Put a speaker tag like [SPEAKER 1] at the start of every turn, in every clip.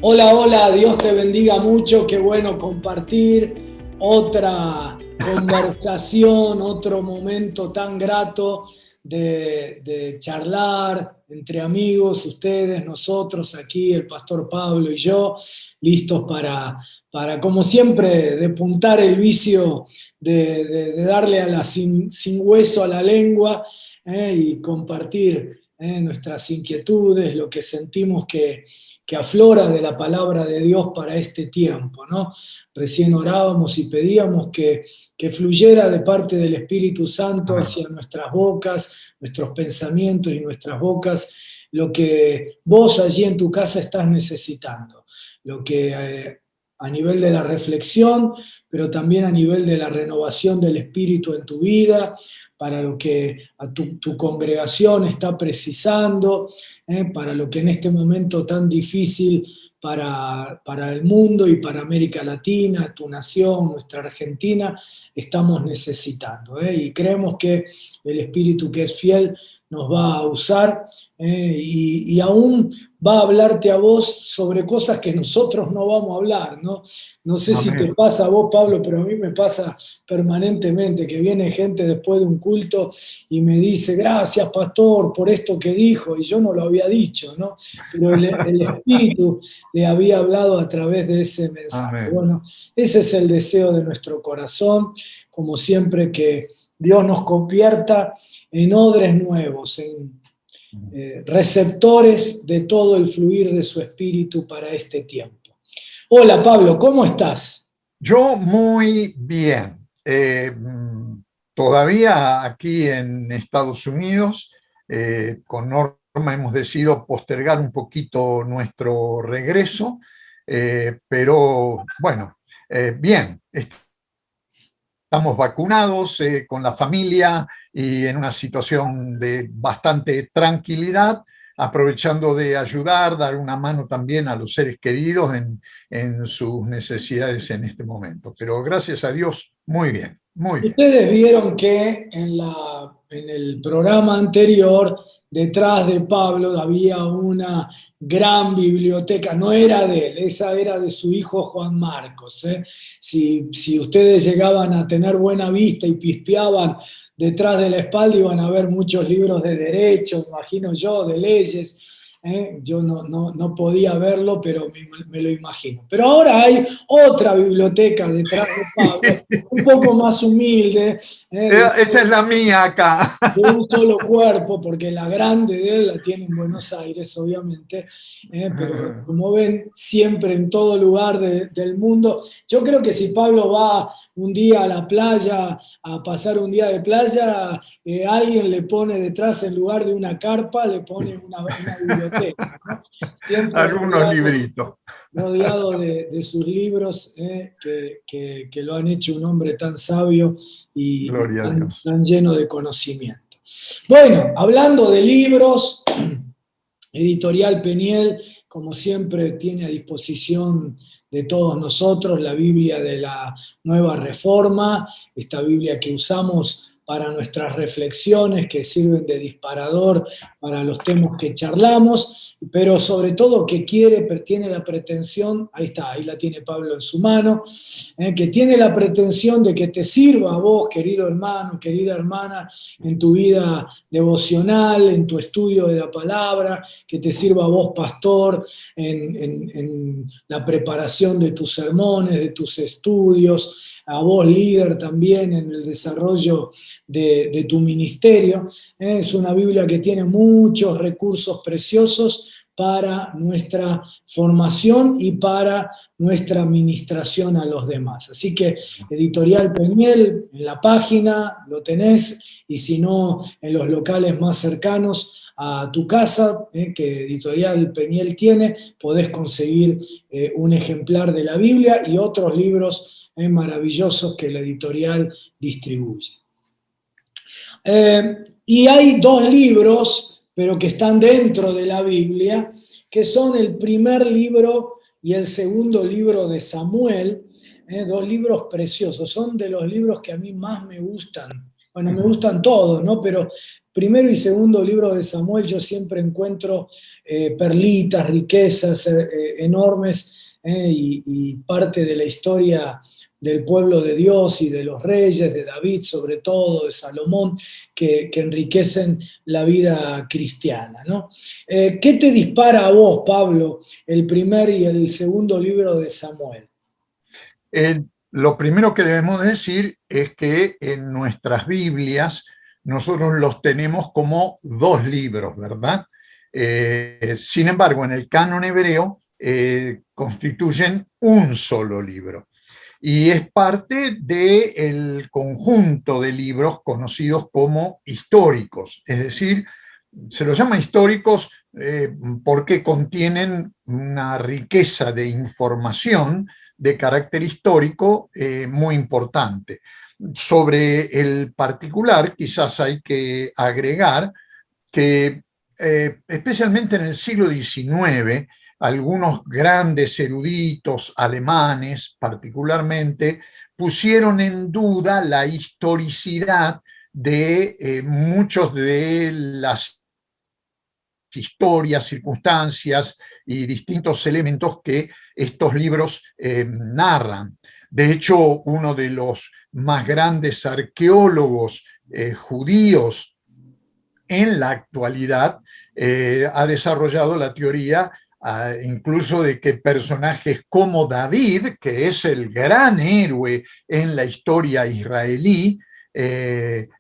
[SPEAKER 1] Hola, hola, Dios te bendiga mucho, qué bueno compartir otra conversación, otro momento tan grato de charlar entre amigos, ustedes, nosotros, aquí el pastor Pablo y yo, listos como siempre, depuntar el vicio de darle a sin hueso a la lengua y compartir nuestras inquietudes, lo que sentimos que aflora de la palabra de Dios para este tiempo, ¿no? Recién orábamos y pedíamos que fluyera de parte del Espíritu Santo
[SPEAKER 2] Amén.
[SPEAKER 1] hacia nuestras bocas, nuestros pensamientos y nuestras bocas, lo que vos allí en tu casa estás necesitando, lo que a nivel de la reflexión, pero también a nivel de la renovación del Espíritu en tu vida, para lo que a tu congregación está precisando, para lo que en este momento tan difícil para el mundo y para América Latina, tu nación, nuestra Argentina, estamos necesitando. Y creemos que el Espíritu que es fiel nos va a usar y aún va a hablarte a vos sobre cosas que nosotros no vamos a hablar, ¿no? No sé si te
[SPEAKER 2] Amén.
[SPEAKER 1] pasa a vos, Pablo, pero a mí me pasa permanentemente que viene gente después de un culto y me dice, gracias, pastor, por esto que dijo, y yo no lo había dicho, ¿no? Pero el Espíritu le había hablado a través de ese mensaje.
[SPEAKER 2] Amén.
[SPEAKER 1] Bueno, ese es el deseo de nuestro corazón, como siempre que Dios nos convierta en odres nuevos, en receptores de todo el fluir de su Espíritu para este tiempo. Hola, Pablo, ¿cómo estás?
[SPEAKER 2] Yo muy bien. Todavía aquí en Estados Unidos, con Norma hemos decidido postergar un poquito nuestro regreso, pero bueno, bien, estamos vacunados con la familia y en una situación de bastante tranquilidad, aprovechando de ayudar, dar una mano también a los seres queridos en sus necesidades en este momento. Pero gracias a Dios, muy bien, muy bien.
[SPEAKER 1] Ustedes vieron que en el programa anterior, detrás de Pablo, había una gran biblioteca, no era de él, esa era de su hijo Juan Marcos. Si ustedes llegaban a tener buena vista y pispeaban detrás de la espalda, iban a ver muchos libros de derecho, imagino yo, de leyes. Yo no podía verlo, pero me lo imagino. Pero ahora hay otra biblioteca detrás de Pablo, un poco más humilde,
[SPEAKER 2] Esta es la mía acá.
[SPEAKER 1] de un solo cuerpo, porque la grande de él la tiene en Buenos Aires, obviamente, pero como ven, siempre en todo lugar del mundo. Yo creo que si Pablo va un día a la playa, a pasar un día de playa, alguien le pone detrás, en lugar de una carpa, le pone una biblioteca, ¿no? Siempre
[SPEAKER 2] Algunos libritos.
[SPEAKER 1] rodeado de sus libros, que lo han hecho un hombre tan sabio y
[SPEAKER 2] Gloria a Dios.
[SPEAKER 1] tan lleno de conocimiento. Bueno, hablando de libros, Editorial Peniel, como siempre, tiene a disposición de todos nosotros la Biblia de la Nueva Reforma, esta Biblia que usamos para nuestras reflexiones, que sirven de disparador para los temas que charlamos, pero sobre todo que tiene la pretensión, ahí está, ahí la tiene Pablo en su mano, que tiene la pretensión de que te sirva a vos, querido hermano, querida hermana, en tu vida devocional, en tu estudio de la palabra, que te sirva a vos, pastor, en la preparación de tus sermones, de tus estudios, a vos, líder, también en el desarrollo de tu ministerio. Es una Biblia que tiene muchos recursos preciosos para nuestra formación y para nuestra administración a los demás. Así que Editorial Peniel, en la página lo tenés, y si no, en los locales más cercanos a tu casa, que Editorial Peniel tiene, podés conseguir un ejemplar de la Biblia y otros libros maravillosos que la editorial distribuye. Y hay dos libros, pero que están dentro de la Biblia, que son el primer libro y el segundo libro de Samuel, dos libros preciosos, son de los libros que a mí más me gustan. Bueno, me gustan todos, ¿no? primero y segundo libro de Samuel yo siempre encuentro perlitas, riquezas enormes, y parte de la historia del pueblo de Dios y de los reyes, de David sobre todo, de Salomón, que enriquecen la vida cristiana, ¿no? ¿Qué te dispara a vos, Pablo, el primer y el segundo libro de Samuel?
[SPEAKER 2] Lo primero que debemos decir es que en nuestras Biblias nosotros los tenemos como dos libros, ¿verdad? Sin embargo, en el canon hebreo constituyen un solo libro y es parte del conjunto de libros conocidos como históricos, es decir, se los llama históricos porque contienen una riqueza de información de carácter histórico muy importante. Sobre el particular, quizás hay que agregar que especialmente en el siglo XIX, algunos grandes eruditos alemanes particularmente pusieron en duda la historicidad de muchos de las historias, circunstancias y distintos elementos que estos libros narran. De hecho, uno de los más grandes arqueólogos judíos en la actualidad ha desarrollado la teoría incluso de que personajes como David, que es el gran héroe en la historia israelí,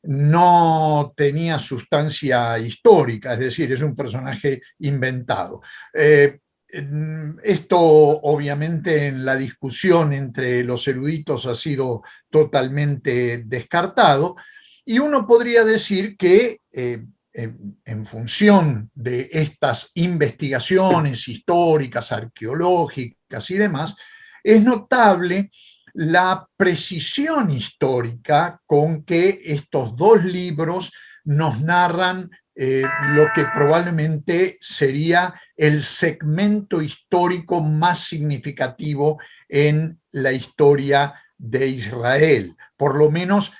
[SPEAKER 2] no tenía sustancia histórica, es decir, es un personaje inventado. Esto obviamente en la discusión entre los eruditos ha sido totalmente descartado y uno podría decir que en función de estas investigaciones históricas, arqueológicas y demás, es notable la precisión histórica con que estos dos libros nos narran lo que probablemente sería el segmento histórico más significativo en la historia de Israel, por lo menos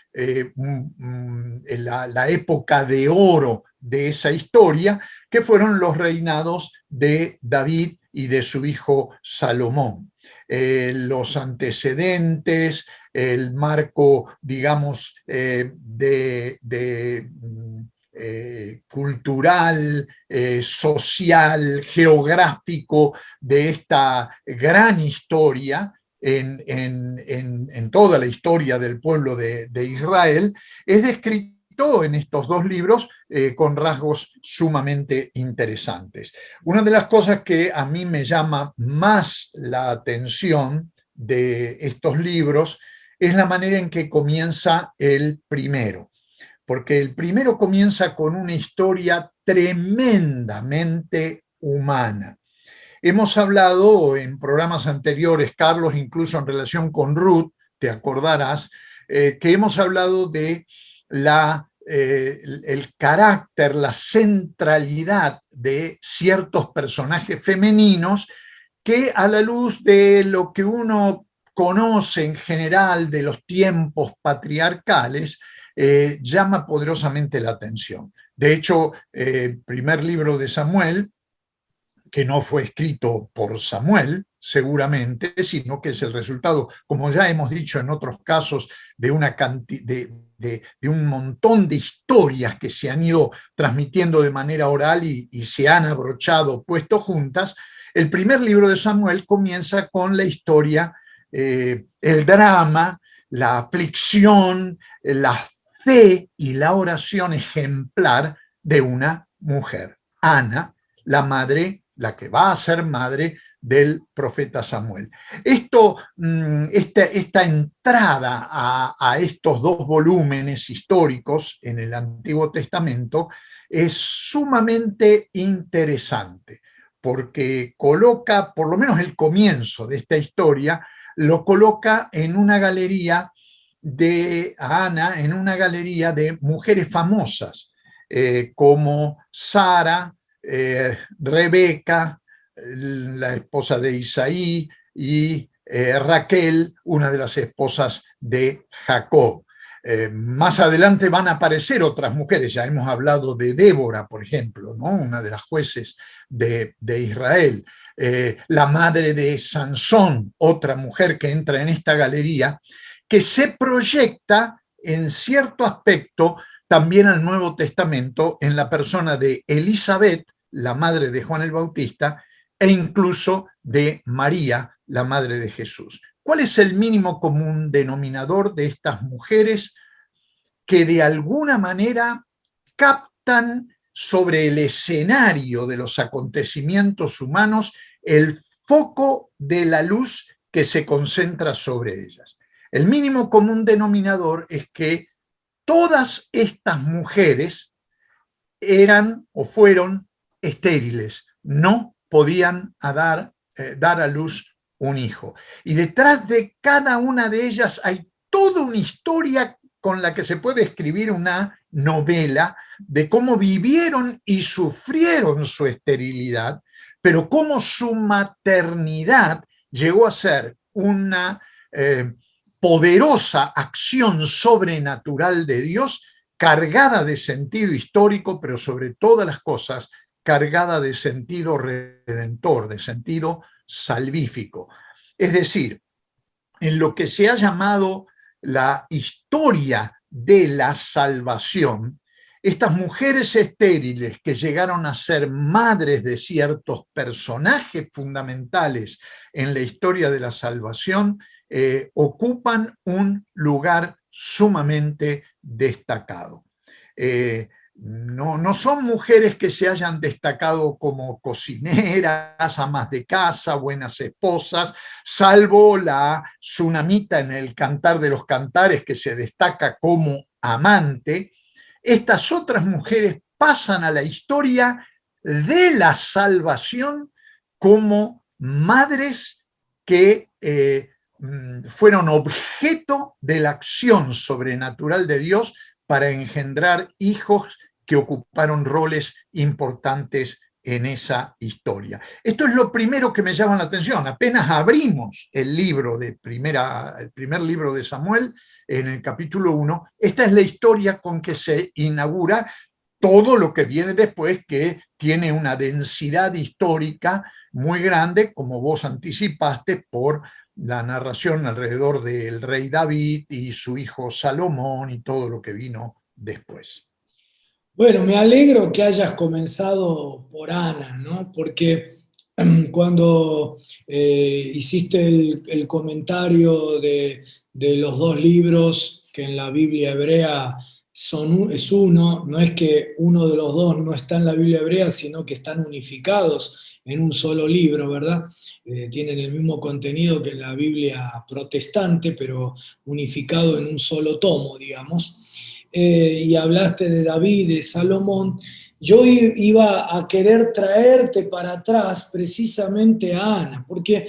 [SPEAKER 2] la época de oro de esa historia, que fueron los reinados de David y de su hijo Salomón. Los antecedentes, el marco, digamos, cultural, social, geográfico de esta gran historia en toda la historia del pueblo de Israel, es descrito en estos dos libros con rasgos sumamente interesantes. Una de las cosas que a mí me llama más la atención de estos libros es la manera en que comienza el primero, porque el primero comienza con una historia tremendamente humana. Hemos hablado en programas anteriores, Carlos, incluso en relación con Ruth, te acordarás, que hemos hablado de el carácter, la centralidad de ciertos personajes femeninos que a la luz de lo que uno conoce en general de los tiempos patriarcales, llama poderosamente la atención. De hecho, el primer libro de Samuel, que no fue escrito por Samuel, seguramente, sino que es el resultado, como ya hemos dicho en otros casos, de un montón de historias que se han ido transmitiendo de manera oral y se han abrochado, puesto juntas. El primer libro de Samuel comienza con la historia, el drama, la aflicción, la fe y la oración ejemplar de una mujer, Ana, la madre, la que va a ser madre del profeta Samuel. Esta entrada a estos dos volúmenes históricos en el Antiguo Testamento es sumamente interesante, porque coloca, por lo menos el comienzo de esta historia, lo coloca en una galería de Ana, en una galería de mujeres famosas, como Sara, Rebeca, la esposa de Isaí, y Raquel, una de las esposas de Jacob. Más adelante van a aparecer otras mujeres, ya hemos hablado de Débora, por ejemplo, ¿no? Una de las jueces de Israel. La madre de Sansón, otra mujer que entra en esta galería, que se proyecta en cierto aspecto también al Nuevo Testamento en la persona de Elizabeth, la madre de Juan el Bautista, e incluso de María, la madre de Jesús. ¿Cuál es el mínimo común denominador de estas mujeres que de alguna manera captan sobre el escenario de los acontecimientos humanos el foco de la luz que se concentra sobre ellas? El mínimo común denominador es que todas estas mujeres eran o fueron estériles, no podían dar a luz un hijo. Y detrás de cada una de ellas hay toda una historia con la que se puede escribir una novela de cómo vivieron y sufrieron su esterilidad, pero cómo su maternidad llegó a ser una poderosa acción sobrenatural de Dios, cargada de sentido histórico, pero sobre todas las cosas, cargada de sentido redentor, de sentido salvífico. Es decir, en lo que se ha llamado la historia de la salvación, estas mujeres estériles que llegaron a ser madres de ciertos personajes fundamentales en la historia de la salvación, ocupan un lugar sumamente destacado. No son mujeres que se hayan destacado como cocineras, amas de casa, buenas esposas, salvo la Tsunamita en el Cantar de los Cantares, que se destaca como amante. Estas otras mujeres pasan a la historia de la salvación como madres que fueron objeto de la acción sobrenatural de Dios para engendrar hijos que ocuparon roles importantes en esa historia. Esto es lo primero que me llama la atención. Apenas abrimos el primer libro de Samuel, en el capítulo 1, esta es la historia con que se inaugura todo lo que viene después, que tiene una densidad histórica muy grande, como vos anticipaste, por la narración alrededor del rey David y su hijo Salomón y todo lo que vino después.
[SPEAKER 1] Bueno, me alegro que hayas comenzado por Ana, ¿no? Porque cuando hiciste el comentario de los dos libros que en la Biblia hebrea es uno, no es que uno de los dos no está en la Biblia hebrea, sino que están unificados en un solo libro, ¿verdad? Tienen el mismo contenido que la Biblia protestante, pero unificado en un solo tomo, digamos. Y hablaste de David, de Salomón. Yo iba a querer traerte para atrás precisamente a Ana, porque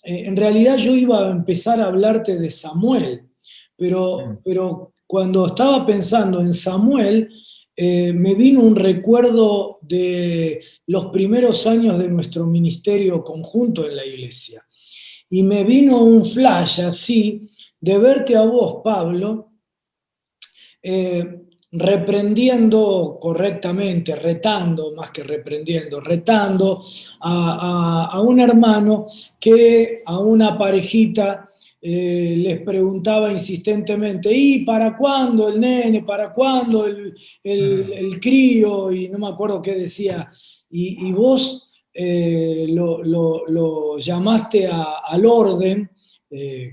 [SPEAKER 1] en realidad yo iba a empezar a hablarte de Samuel, pero cuando estaba pensando en Samuel, me vino un recuerdo de los primeros años de nuestro ministerio conjunto en la iglesia. Y me vino un flash así de verte a vos, Pablo, reprendiendo correctamente, retando, más que reprendiendo, retando a un hermano que a una parejita les preguntaba insistentemente, ¿y para cuándo el nene? ¿Para cuándo el crío? Y no me acuerdo qué decía. Y vos lo llamaste al orden,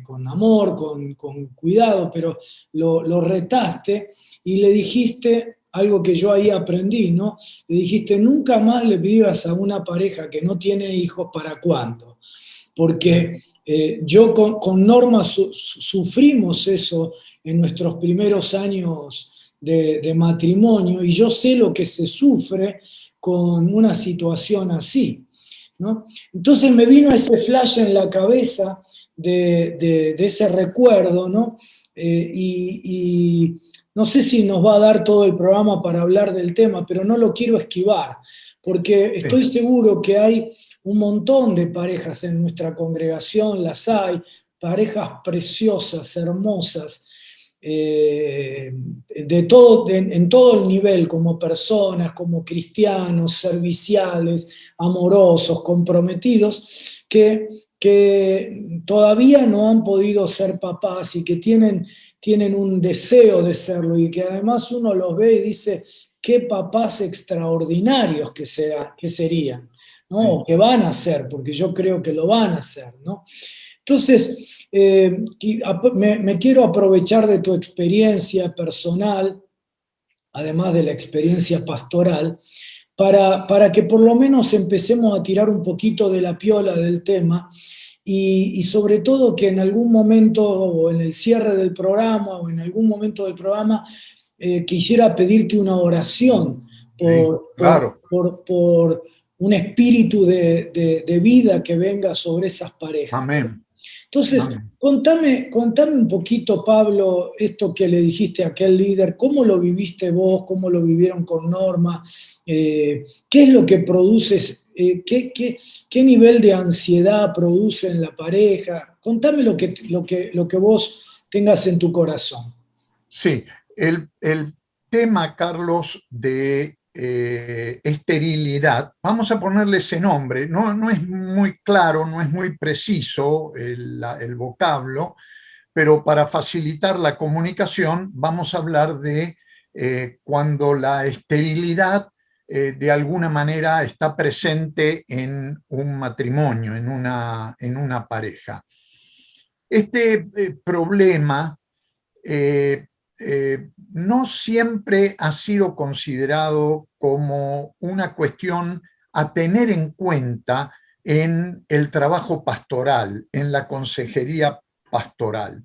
[SPEAKER 1] con amor, con cuidado, pero lo retaste y le dijiste algo que yo ahí aprendí, ¿no? Le dijiste, nunca más le pidas a una pareja que no tiene hijos para cuándo, porque yo con Norma sufrimos eso en nuestros primeros años de matrimonio y yo sé lo que se sufre con una situación así, ¿no? Entonces me vino ese flash en la cabeza de ese recuerdo, ¿no? Y no sé si nos va a dar todo el programa para hablar del tema, pero no lo quiero esquivar, porque estoy seguro que hay un montón de parejas en nuestra congregación, las hay, parejas preciosas, hermosas, en todo el nivel, como personas, como cristianos, serviciales, amorosos, comprometidos, que todavía no han podido ser papás y que tienen un deseo de serlo y que además uno los ve y dice, qué papás extraordinarios que serían, ¿no? O que van a ser, porque yo creo que lo van a hacer, ¿no? Entonces, me quiero aprovechar de tu experiencia personal, además de la experiencia pastoral, para que por lo menos empecemos a tirar un poquito de la piola del tema y sobre todo que en algún momento o en el cierre del programa o en algún momento del programa quisiera pedirte una oración
[SPEAKER 2] Sí, claro.
[SPEAKER 1] por un espíritu de vida que venga sobre esas parejas.
[SPEAKER 2] Amén.
[SPEAKER 1] Entonces,
[SPEAKER 2] Amén.
[SPEAKER 1] contame un poquito, Pablo, esto que le dijiste a aquel líder, cómo lo viviste vos, cómo lo vivieron con Norma, qué es lo que produces, qué nivel de ansiedad produce en la pareja. Contame lo que vos tengas en tu corazón.
[SPEAKER 2] Sí, el tema, Carlos, de esterilidad, vamos a ponerle ese nombre, no es muy claro, no es muy preciso el vocablo, pero para facilitar la comunicación vamos a hablar de cuando la esterilidad de alguna manera está presente en un matrimonio, en una pareja. Este problema no siempre ha sido considerado como una cuestión a tener en cuenta en el trabajo pastoral, en la consejería pastoral.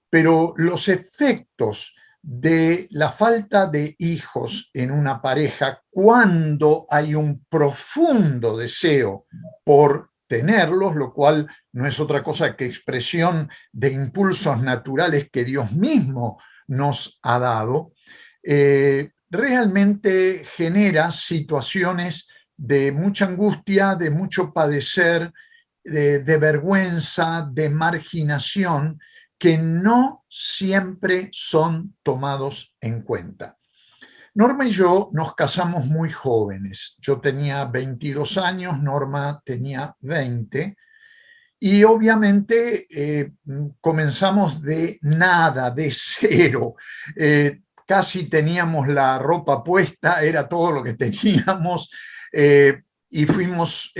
[SPEAKER 2] Pero los efectos de la falta de hijos en una pareja cuando hay un profundo deseo por tenerlos, lo cual no es otra cosa que expresión de impulsos naturales que Dios mismo nos ha dado, realmente genera situaciones de mucha angustia, de mucho padecer, de vergüenza, de marginación, que no siempre son tomados en cuenta. Norma y yo nos casamos muy jóvenes. Yo tenía 22 años, Norma tenía 20, y obviamente comenzamos de nada, de cero. Casi teníamos la ropa puesta, era todo lo que teníamos, y fuimos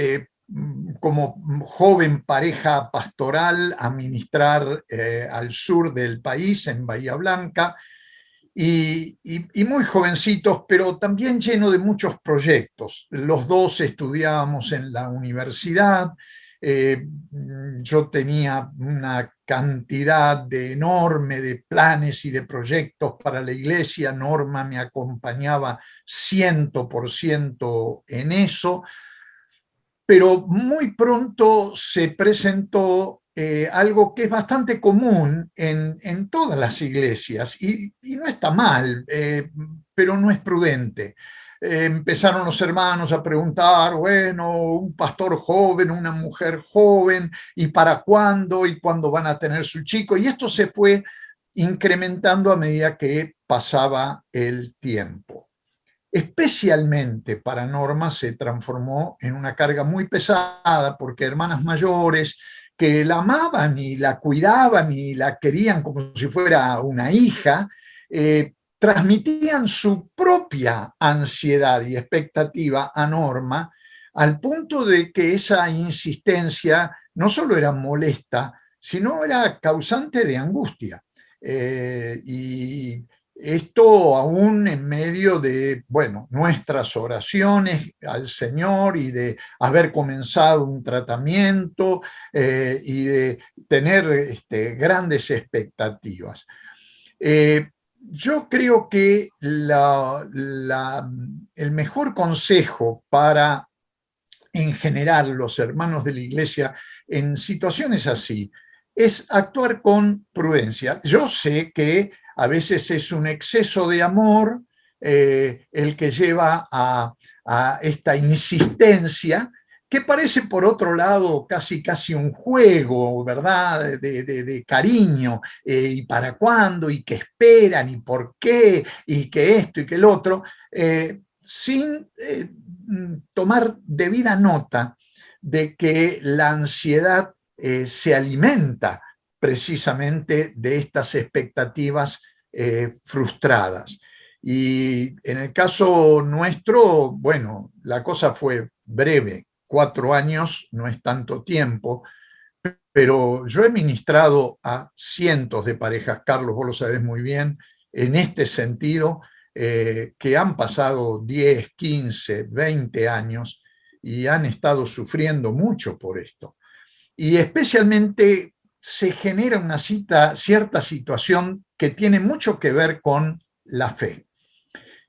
[SPEAKER 2] como joven pareja pastoral a ministrar al sur del país, en Bahía Blanca, y muy jovencitos, pero también lleno de muchos proyectos. Los dos estudiábamos en la universidad, yo tenía una cantidad enorme de planes y de proyectos para la iglesia, Norma me acompañaba 100% en eso, pero muy pronto se presentó algo que es bastante común en todas las iglesias y no está mal, pero no es prudente. Empezaron los hermanos a preguntar, bueno, un pastor joven, una mujer joven, ¿y para cuándo? ¿Y cuándo van a tener su chico? Y esto se fue incrementando a medida que pasaba el tiempo. Especialmente para Norma se transformó en una carga muy pesada porque hermanas mayores que la amaban y la cuidaban y la querían como si fuera una hija, transmitían su propia ansiedad y expectativa a Norma, al punto de que esa insistencia no solo era molesta, sino era causante de angustia. Y esto aún en medio de, bueno, nuestras oraciones al Señor y de haber comenzado un tratamiento y de tener grandes expectativas. Yo creo que el mejor consejo para, en general, los hermanos de la iglesia en situaciones así es actuar con prudencia. Yo sé que a veces es un exceso de amor el que lleva a esta insistencia, que parece por otro lado casi un juego, ¿verdad? De cariño, y para cuándo, y qué esperan, y por qué, y que esto y que el otro, sin tomar debida nota de que la ansiedad se alimenta precisamente de estas expectativas frustradas. Y en el caso nuestro, bueno, la cosa fue breve. 4 años no es tanto tiempo, pero yo he ministrado a cientos de parejas, Carlos, vos lo sabés muy bien, en este sentido, que han pasado 10, 15, 20 años y han estado sufriendo mucho por esto. Y especialmente se genera una cierta situación que tiene mucho que ver con la fe.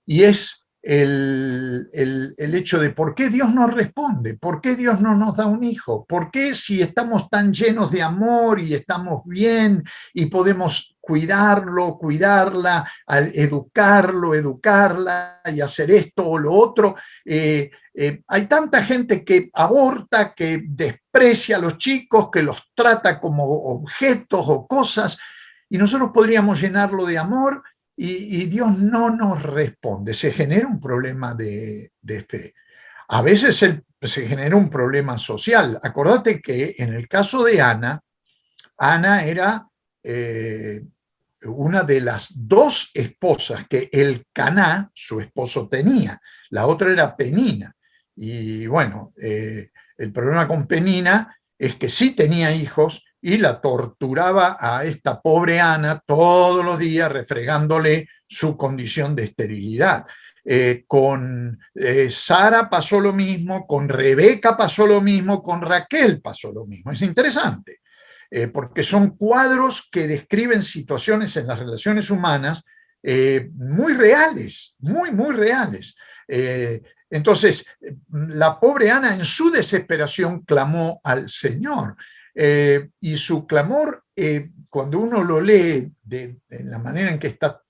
[SPEAKER 2] Y es el hecho de por qué Dios nos responde, por qué Dios no nos da un hijo, por qué si estamos tan llenos de amor y estamos bien y podemos cuidarlo, cuidarla, educarlo, educarla y hacer esto o lo otro. Hay tanta gente que aborta, que desprecia a los chicos, que los trata como objetos o cosas, y nosotros podríamos llenarlo de amor y Dios no nos responde. Se genera un problema de fe. A veces se genera un problema social. Acordate que en el caso de Ana, Ana era una de las 2 esposas que Elcaná, su esposo, tenía. La otra era Penina. Y bueno, el problema con Penina es que sí tenía hijos y la torturaba a esta pobre Ana todos los días, refregándole su condición de esterilidad. Con Sara pasó lo mismo, con Rebeca pasó lo mismo, con Raquel pasó lo mismo. Es interesante, porque son cuadros que describen situaciones en las relaciones humanas muy reales, muy reales. Entonces, la pobre Ana en su desesperación clamó al Señor. Y su clamor, cuando uno lo lee en la manera en que está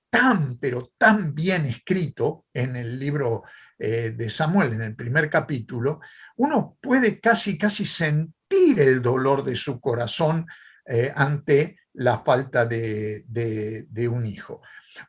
[SPEAKER 2] pero tan bien escrito en el libro de Samuel, en el primer capítulo, uno puede casi sentir el dolor de su corazón ante la falta de un hijo.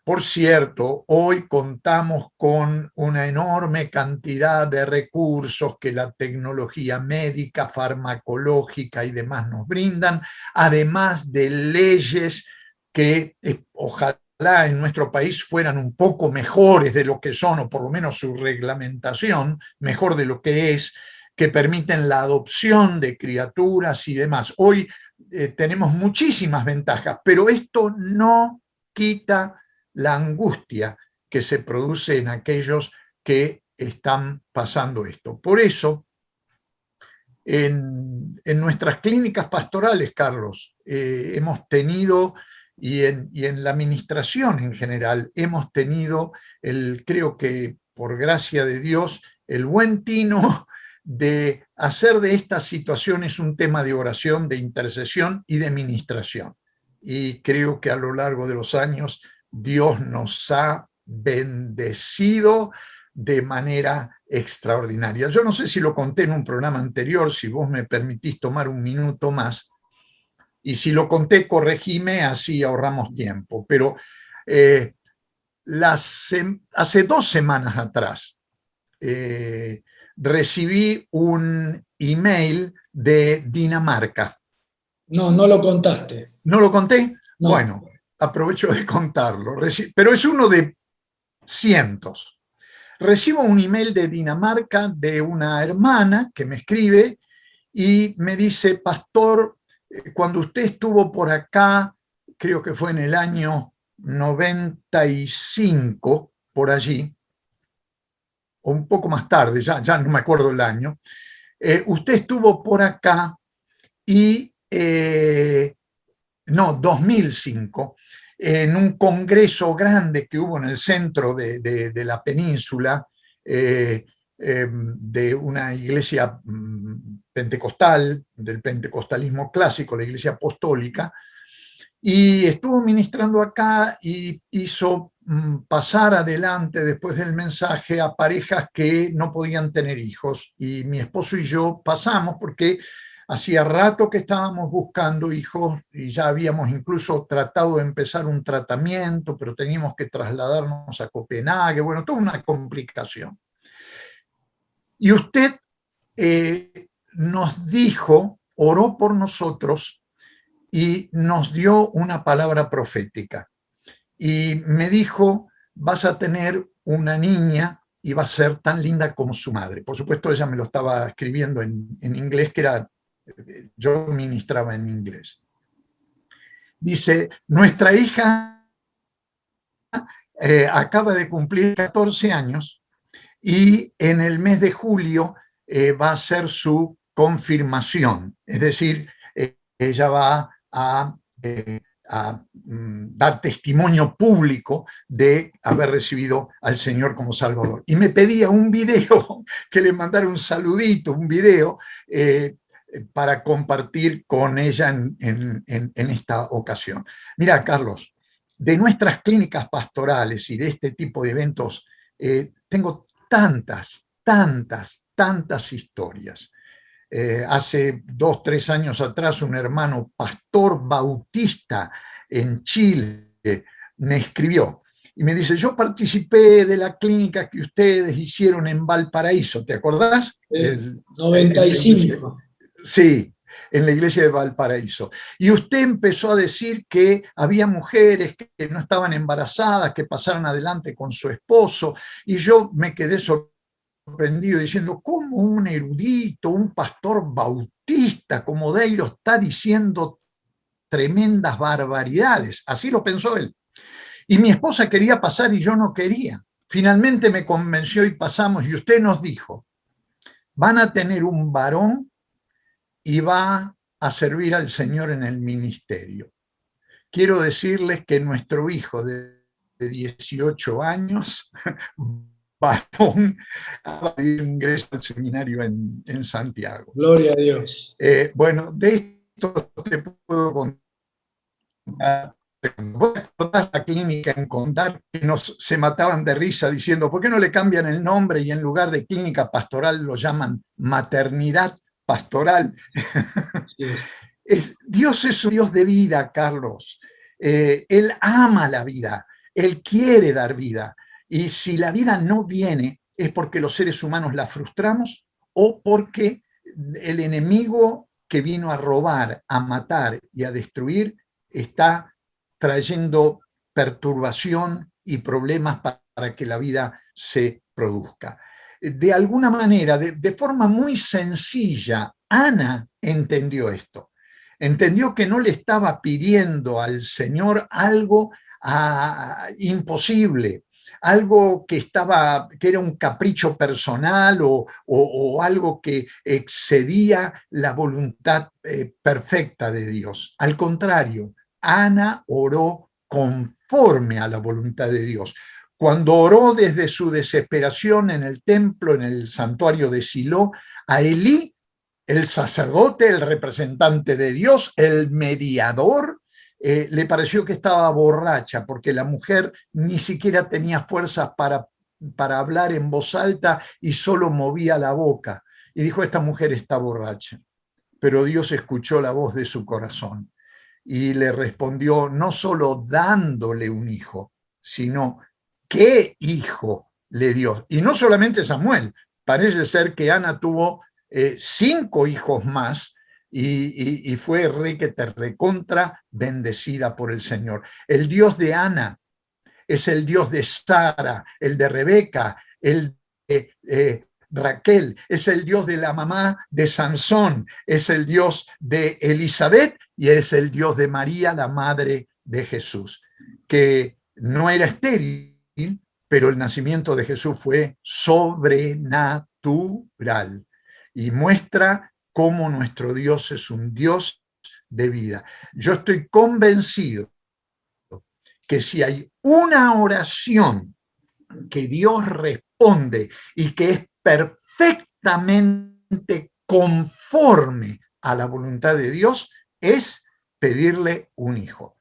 [SPEAKER 2] Por cierto, hoy contamos con una enorme cantidad de recursos que la tecnología médica, farmacológica y demás nos brindan, además de leyes que ojalá en nuestro país fueran un poco mejores de lo que son, o por lo menos su reglamentación, mejor de lo que es, que permiten la adopción de criaturas y demás. Hoy tenemos muchísimas ventajas, pero esto no quita la angustia que se produce en aquellos que están pasando esto. Por eso, en nuestras clínicas pastorales, Carlos, hemos tenido, y en la administración en general, hemos tenido, creo que por gracia de Dios, el buen tino de hacer de estas situaciones un tema de oración, de intercesión y de ministración. Y creo que a lo largo de los años Dios nos ha bendecido de manera extraordinaria. Yo no sé si lo conté en un programa anterior, si vos me permitís tomar un minuto más, y si lo conté, corregime, así ahorramos tiempo. Pero hace 2 semanas atrás recibí un email de Dinamarca.
[SPEAKER 1] No lo contaste.
[SPEAKER 2] ¿No lo conté?
[SPEAKER 1] No.
[SPEAKER 2] Bueno, aprovecho de contarlo, pero es uno de cientos. Recibo un email de Dinamarca de una hermana que me escribe y me dice: pastor, cuando usted estuvo por acá, creo que fue en el año 95, por allí, o un poco más tarde, ya no me acuerdo el año, usted estuvo por acá y, no, 2005, en un congreso grande que hubo en el centro de la península, de una iglesia pentecostal, del pentecostalismo clásico, la iglesia apostólica, y estuvo ministrando acá y hizo pasar adelante después del mensaje a parejas que no podían tener hijos. Y mi esposo y yo pasamos porque hacía rato que estábamos buscando hijos y ya habíamos incluso tratado de empezar un tratamiento, pero teníamos que trasladarnos a Copenhague. Bueno, toda una complicación. Y usted nos dijo, oró por nosotros y nos dio una palabra profética. Y me dijo, vas a tener una niña y va a ser tan linda como su madre. Por supuesto, ella me lo estaba escribiendo en inglés, que era, yo ministraba en inglés. Dice, nuestra hija acaba de cumplir 14 años y en el mes de julio va a ser su confirmación. Es decir, ella va a dar testimonio público de haber recibido al Señor como Salvador. Y me pedía un video, que le mandara un saludito, un video, para compartir con ella en esta ocasión. Mira, Carlos, de nuestras clínicas pastorales y de este tipo de eventos, tengo tantas historias. Hace 2, 3 años atrás, un hermano pastor bautista en Chile me escribió y me dice, yo participé de la clínica que ustedes hicieron en Valparaíso, ¿te acordás?
[SPEAKER 1] 95.
[SPEAKER 2] Sí, en la iglesia de Valparaíso. Y usted empezó a decir que había mujeres que no estaban embarazadas, que pasaran adelante con su esposo, y yo me quedé sorprendido diciendo, ¿cómo un erudito, un pastor bautista como Deiro está diciendo tremendas barbaridades? Así lo pensó él. Y mi esposa quería pasar y yo no quería. Finalmente me convenció y pasamos, y usted nos dijo, van a tener un varón y va a servir al Señor en el ministerio. Quiero decirles que nuestro hijo de 18 años varón a ingreso al seminario en Santiago.
[SPEAKER 1] Gloria a Dios.
[SPEAKER 2] Bueno, de esto te puedo contar. Voy a contar la clínica en Condar, que se mataban de risa diciendo, ¿por qué no le cambian el nombre y en lugar de clínica pastoral lo llaman maternidad pastoral?
[SPEAKER 1] Sí.
[SPEAKER 2] Dios es un Dios de vida, Carlos. Él ama la vida, Él quiere dar vida. Y si la vida no viene, es porque los seres humanos la frustramos o porque el enemigo que vino a robar, a matar y a destruir está trayendo perturbación y problemas para que la vida se produzca. De alguna manera, de forma muy sencilla, Ana entendió esto. Entendió que no le estaba pidiendo al Señor algo imposible, algo que era un capricho personal o algo que excedía la voluntad perfecta de Dios. Al contrario, Ana oró conforme a la voluntad de Dios. Cuando oró desde su desesperación en el templo, en el santuario de Silo, a Elí, el sacerdote, el representante de Dios, el mediador, le pareció que estaba borracha porque la mujer ni siquiera tenía fuerzas para hablar en voz alta y solo movía la boca. Y dijo, esta mujer está borracha. Pero Dios escuchó la voz de su corazón y le respondió no solo dándole un hijo, sino qué hijo le dio. Y no solamente Samuel, parece ser que Ana tuvo 5 hijos más y fue recontra bendecida por el Señor. El Dios de Ana es el Dios de Sara, el de Rebeca, el de Raquel, es el Dios de la mamá de Sansón, es el Dios de Elizabeth y es el Dios de María, la madre de Jesús, que no era estéril, pero el nacimiento de Jesús fue sobrenatural y muestra cómo nuestro Dios es un Dios de vida. Yo estoy convencido que si hay una oración que Dios responde y que es perfectamente conforme a la voluntad de Dios, es pedirle un hijo.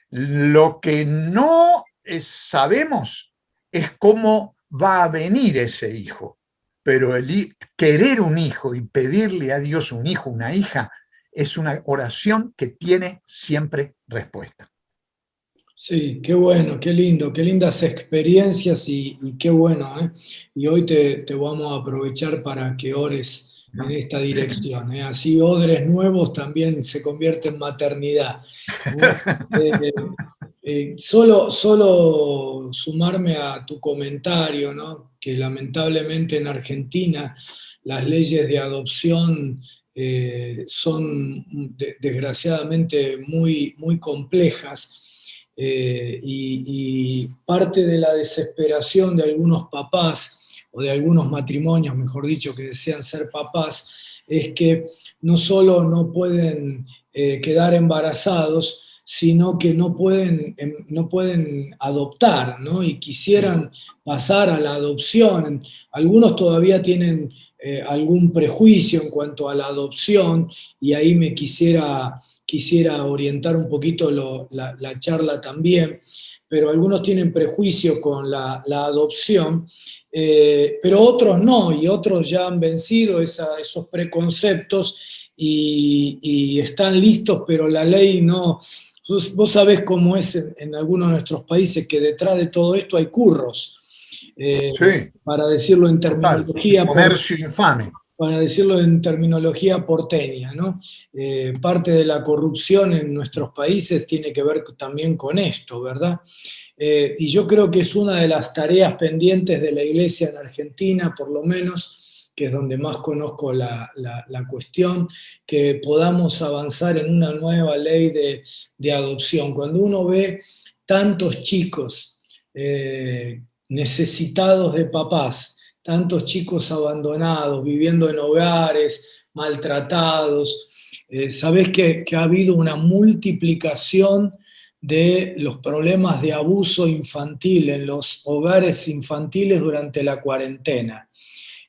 [SPEAKER 2] Lo que no sabemos es cómo va a venir ese hijo, pero querer un hijo y pedirle a Dios un hijo, una hija, es una oración que tiene siempre respuesta.
[SPEAKER 1] Sí, qué bueno, qué lindo, qué lindas experiencias y qué bueno, ¿eh? Y hoy te vamos a aprovechar para que ores en esta dirección, ¿eh? Así odres nuevos también se convierten en maternidad, ¿no? Solo sumarme a tu comentario, ¿no? Que lamentablemente en Argentina las leyes de adopción son desgraciadamente muy complejas. Y parte de la desesperación de algunos papás, o de algunos matrimonios, mejor dicho, que desean ser papás, es que no solo no pueden quedar embarazados, sino que no pueden adoptar, ¿no? Y quisieran pasar a la adopción. Algunos todavía tienen algún prejuicio en cuanto a la adopción, y ahí me quisiera orientar un poquito la charla también, pero algunos tienen prejuicio con la adopción, pero otros no, y otros ya han vencido esos preconceptos y están listos, pero la ley no. Vos sabés cómo es en algunos de nuestros países, que detrás de todo esto hay curros,
[SPEAKER 2] Sí,
[SPEAKER 1] para decirlo en
[SPEAKER 2] total. Un
[SPEAKER 1] terminología
[SPEAKER 2] comercio infame.
[SPEAKER 1] para decirlo en terminología porteña, ¿no? Parte de la corrupción en nuestros países tiene que ver también con esto, ¿verdad? Y yo creo que es una de las tareas pendientes de la Iglesia en Argentina, por lo menos, que es donde más conozco la cuestión, que podamos avanzar en una nueva ley de adopción. Cuando uno ve tantos chicos necesitados de papás, tantos chicos abandonados, viviendo en hogares, maltratados. Sabés que ha habido una multiplicación de los problemas de abuso infantil en los hogares infantiles durante la cuarentena,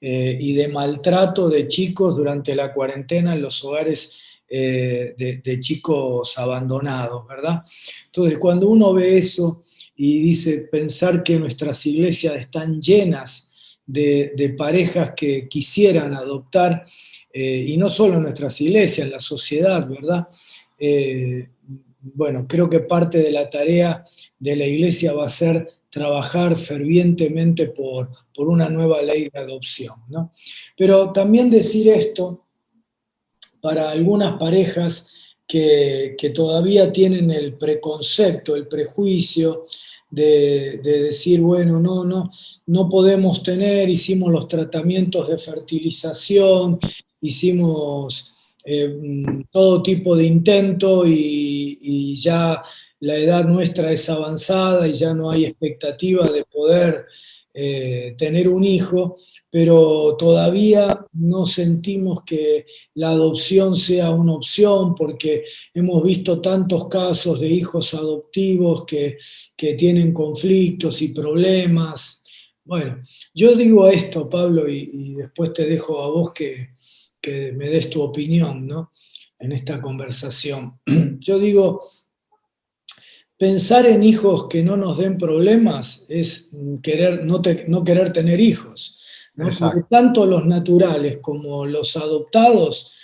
[SPEAKER 1] y de maltrato de chicos durante la cuarentena en los hogares de chicos abandonados, ¿verdad? Entonces, cuando uno ve eso y dice, pensar que nuestras iglesias están llenas de parejas que quisieran adoptar, y no solo en nuestras iglesias, en la sociedad, ¿verdad? Bueno, creo que parte de la tarea de la iglesia va a ser trabajar fervientemente por una nueva ley de adopción, ¿no? Pero también decir esto para algunas parejas que todavía tienen el preconcepto, el prejuicio de decir, bueno, no podemos tener, hicimos los tratamientos de fertilización, hicimos todo tipo de intento y ya la edad nuestra es avanzada y ya no hay expectativa de poder tener un hijo, pero todavía no sentimos que la adopción sea una opción, porque hemos visto tantos casos de hijos adoptivos que tienen conflictos y problemas. Bueno, yo digo esto, Pablo, y después te dejo a vos que me des tu opinión, ¿no? En esta conversación. Yo digo, pensar en hijos que no nos den problemas es no querer tener hijos, ¿no? Porque
[SPEAKER 2] Exacto.
[SPEAKER 1] tanto los naturales como los adoptados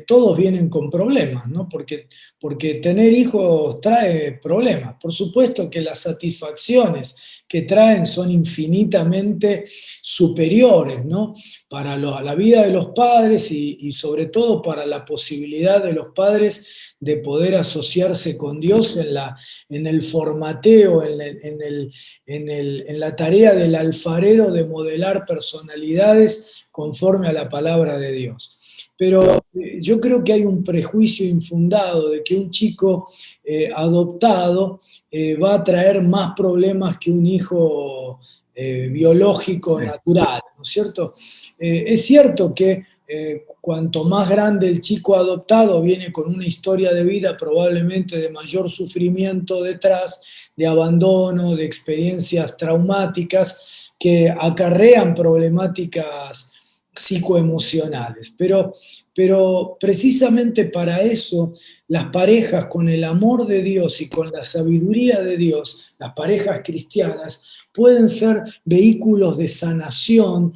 [SPEAKER 1] todos vienen con problemas, ¿no? Porque tener hijos trae problemas. Por supuesto que las satisfacciones que traen son infinitamente superiores, ¿no? Para la vida de los padres y sobre todo para la posibilidad de los padres de poder asociarse con Dios en el formateo, en la tarea del alfarero de modelar personalidades conforme a la palabra de Dios. Pero yo creo que hay un prejuicio infundado de que un chico adoptado va a traer más problemas que un hijo biológico
[SPEAKER 2] Sí.
[SPEAKER 1] natural, ¿no es cierto? Es cierto que cuanto más grande el chico adoptado, viene con una historia de vida probablemente de mayor sufrimiento detrás, de abandono, de experiencias traumáticas que acarrean problemáticas psicoemocionales. Pero Pero precisamente para eso las parejas con el amor de Dios y con la sabiduría de Dios, las parejas cristianas, pueden ser vehículos de sanación,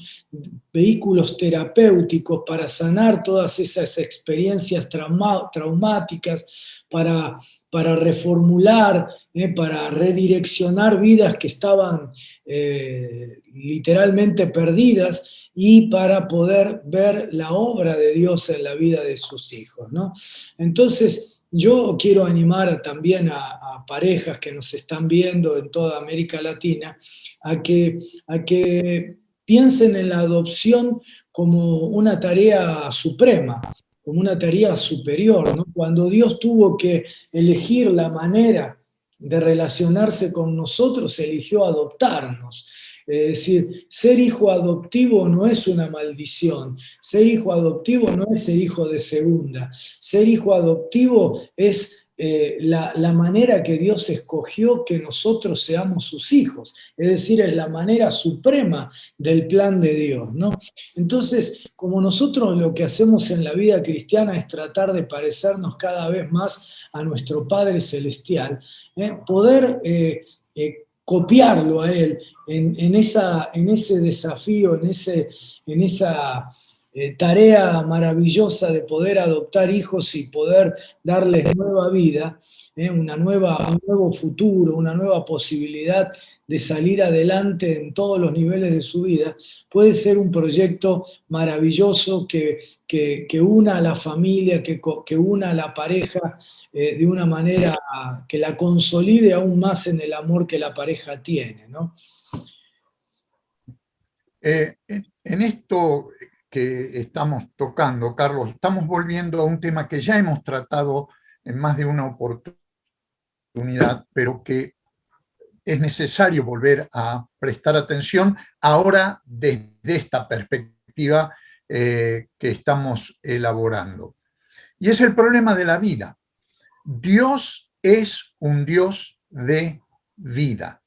[SPEAKER 1] vehículos terapéuticos para sanar todas esas experiencias traumáticas, para reformular, para redireccionar vidas que estaban literalmente perdidas y para poder ver la obra de Dios en la vida de sus hijos, ¿no? Entonces, yo quiero animar también a parejas que nos están viendo en toda América Latina a que piensen en la adopción como una tarea suprema, como una tarea superior, ¿no? Cuando Dios tuvo que elegir la manera de relacionarse con nosotros, eligió adoptarnos. Es decir, ser hijo adoptivo no es una maldición, ser hijo adoptivo no es ser hijo de segunda, ser hijo adoptivo es la manera que Dios escogió que nosotros seamos sus hijos, es decir, es la manera suprema del plan de Dios, ¿no? Entonces, como nosotros lo que hacemos en la vida cristiana es tratar de parecernos cada vez más a nuestro Padre Celestial, poder copiarlo a Él en ese desafío, en esa tarea maravillosa de poder adoptar hijos y poder darles nueva vida, un nuevo futuro, una nueva posibilidad de salir adelante en todos los niveles de su vida, puede ser un proyecto maravilloso que una a la familia, que una a la pareja de una manera que la consolide aún más en el amor que la pareja tiene, ¿no?
[SPEAKER 2] En esto que estamos tocando, Carlos, estamos volviendo a un tema que ya hemos tratado en más de una oportunidad, pero que es necesario volver a prestar atención ahora desde esta perspectiva que estamos elaborando. Y es el problema de la vida. Dios es un Dios de vida.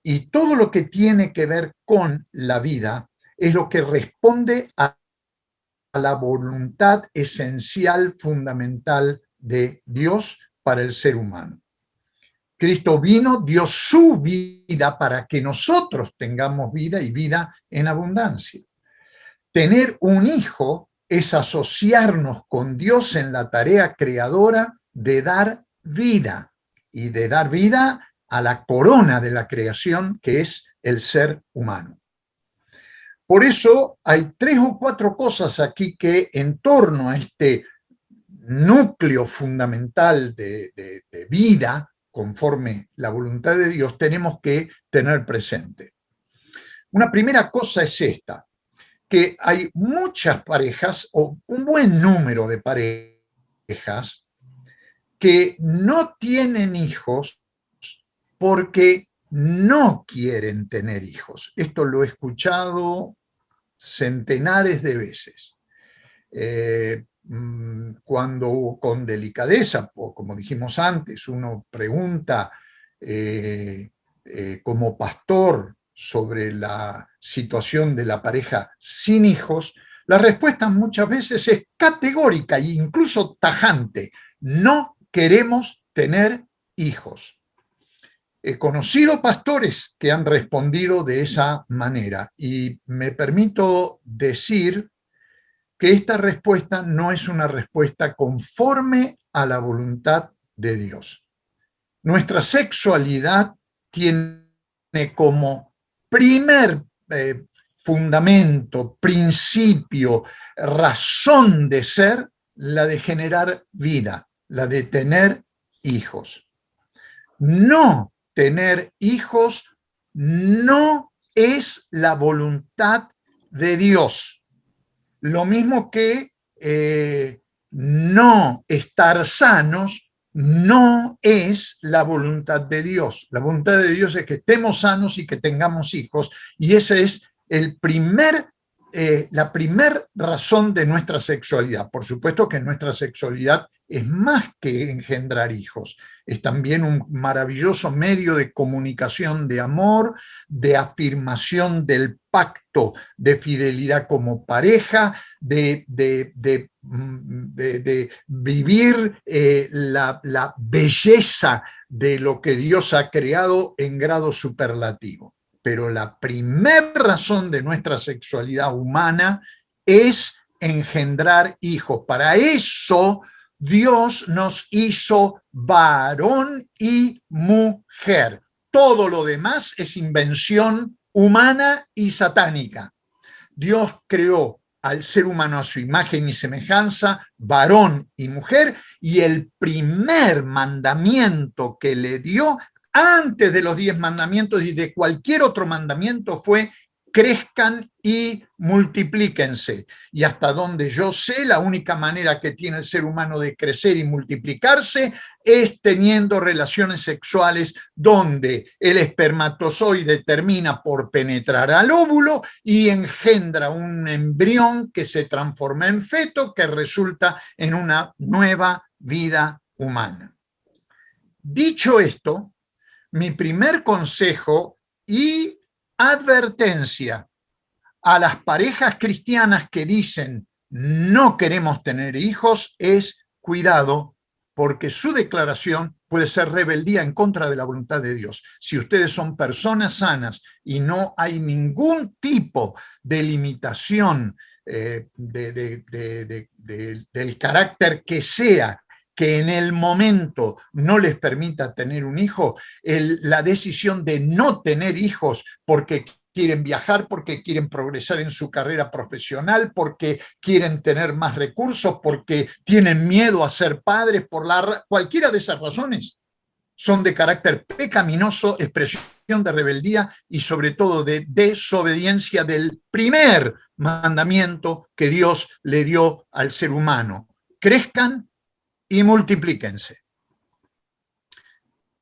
[SPEAKER 2] Y todo lo que tiene que ver con la vida es lo que responde a la voluntad esencial, fundamental de Dios para el ser humano. Cristo vino, dio su vida para que nosotros tengamos vida y vida en abundancia. Tener un hijo es asociarnos con Dios en la tarea creadora de dar vida y de dar vida a la corona de la creación que es el ser humano. Por eso hay 3 o 4 cosas aquí que en torno a este núcleo fundamental de vida, conforme la voluntad de Dios, tenemos que tener presente. Una primera cosa es esta, que hay muchas parejas, o un buen número de parejas, que no tienen hijos porque no quieren tener hijos. Esto lo he escuchado centenares de veces. Cuando con delicadeza, o como dijimos antes, uno pregunta como pastor sobre la situación de la pareja sin hijos, la respuesta muchas veces es categórica e incluso tajante: no queremos tener hijos. He conocido pastores que han respondido de esa manera y me permito decir que esta respuesta no es una respuesta conforme a la voluntad de Dios. Nuestra sexualidad tiene como primer fundamento, principio, razón de ser, la de generar vida, la de tener hijos. No tener hijos no es la voluntad de Dios. Lo mismo que no estar sanos no es la voluntad de Dios. La voluntad de Dios es que estemos sanos y que tengamos hijos, y ese es el primer la primer razón de nuestra sexualidad. Por supuesto que nuestra sexualidad es más que engendrar hijos, es también un maravilloso medio de comunicación de amor, de afirmación del pacto de fidelidad como pareja, de vivir la belleza de lo que Dios ha creado en grado superlativo. Pero la primera razón de nuestra sexualidad humana es engendrar hijos. Para eso Dios nos hizo varón y mujer. Todo lo demás es invención humana y satánica. Dios creó al ser humano a su imagen y semejanza, varón y mujer, y el primer mandamiento que le dio antes de los 10 mandamientos y de cualquier otro mandamiento fue: crezcan y multiplíquense. Y hasta donde yo sé, la única manera que tiene el ser humano de crecer y multiplicarse es teniendo relaciones sexuales donde el espermatozoide termina por penetrar al óvulo y engendra un embrión que se transforma en feto, que resulta en una nueva vida humana. Dicho esto, mi primer consejo y advertencia a las parejas cristianas que dicen no queremos tener hijos es: cuidado, porque su declaración puede ser rebeldía en contra de la voluntad de Dios. Si ustedes son personas sanas y no hay ningún tipo de limitación del carácter que sea, que en el momento no les permita tener un hijo, la decisión de no tener hijos porque quieren viajar, porque quieren progresar en su carrera profesional, porque quieren tener más recursos, porque tienen miedo a ser padres, cualquiera de esas razones, son de carácter pecaminoso, expresión de rebeldía y sobre todo de desobediencia del primer mandamiento que Dios le dio al ser humano: crezcan y multiplíquense.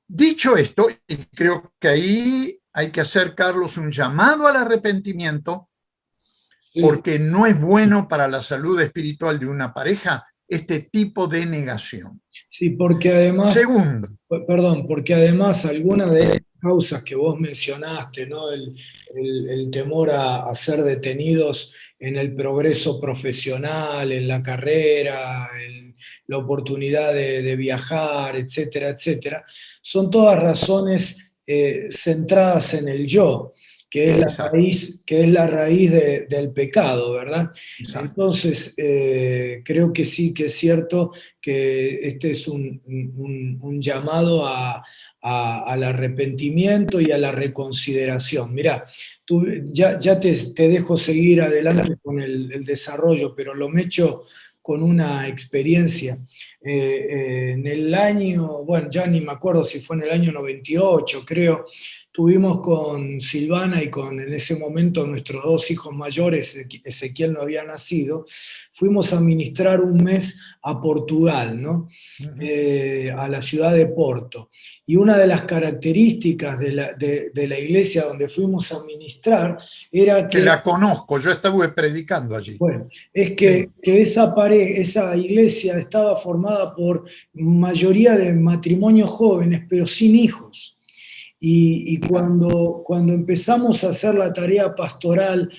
[SPEAKER 2] Dicho esto, y creo que ahí hay que hacer, Carlos, un llamado al arrepentimiento, porque no es bueno para la salud espiritual de una pareja este tipo de negación.
[SPEAKER 1] Sí, porque además,
[SPEAKER 2] segundo,
[SPEAKER 1] perdón, porque además algunas de las causas que vos mencionaste, ¿no? El temor a ser detenidos en el progreso profesional, en la carrera, en la oportunidad de viajar, etcétera, etcétera, son todas razones centradas en el yo, que es la raíz del pecado, ¿verdad?
[SPEAKER 2] exacto.
[SPEAKER 1] Entonces, creo que sí que es cierto que este es un llamado al arrepentimiento y a la reconsideración. Mirá, tú, ya te dejo seguir adelante con el desarrollo, pero lo mecho con una experiencia. En el año, bueno, ya ni me acuerdo si fue en el año 98, creo, tuvimos con Silvana y con en ese momento nuestros 2 hijos mayores, Ezequiel no había nacido, fuimos a ministrar un mes a Portugal, ¿no? A la ciudad de Porto. Y una de las características de la iglesia donde fuimos a ministrar era que...
[SPEAKER 2] la conozco, yo estuve predicando allí.
[SPEAKER 1] Bueno, es que esa iglesia estaba formada por mayoría de matrimonios jóvenes, pero sin hijos. Y cuando empezamos a hacer la tarea pastoral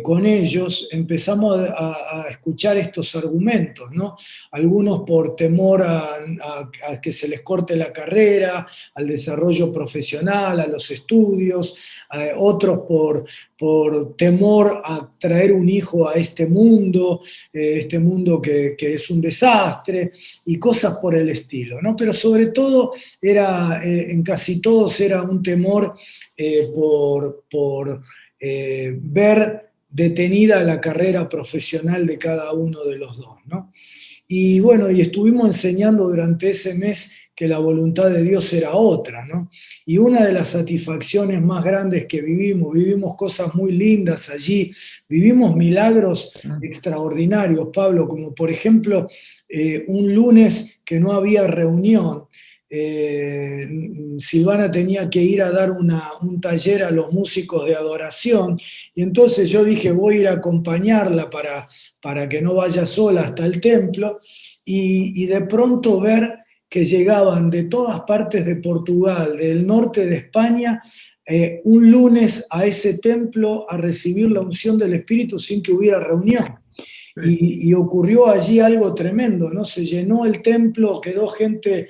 [SPEAKER 1] con ellos, empezamos a escuchar estos argumentos, ¿no? Algunos por temor a que se les corte la carrera, al desarrollo profesional, a los estudios, otros por temor a traer un hijo a este mundo que es un desastre, y cosas por el estilo, ¿no? Pero sobre todo en casi todos era un temor por ver detenida la carrera profesional de cada uno de los dos, ¿no? Y bueno, y estuvimos enseñando durante ese mes que la voluntad de Dios era otra, ¿no? Y una de las satisfacciones más grandes que vivimos cosas muy lindas allí, vivimos milagros extraordinarios, Pablo, como por ejemplo un lunes que no había reunión, Silvana tenía que ir a dar un taller a los músicos de adoración, y entonces yo dije, voy a ir a acompañarla para que no vaya sola hasta el templo, y de pronto ver que llegaban de todas partes de Portugal, del norte de España, un lunes a ese templo a recibir la unción del Espíritu sin que hubiera reunión. Y ocurrió allí algo tremendo, ¿no? Se llenó el templo, quedó gente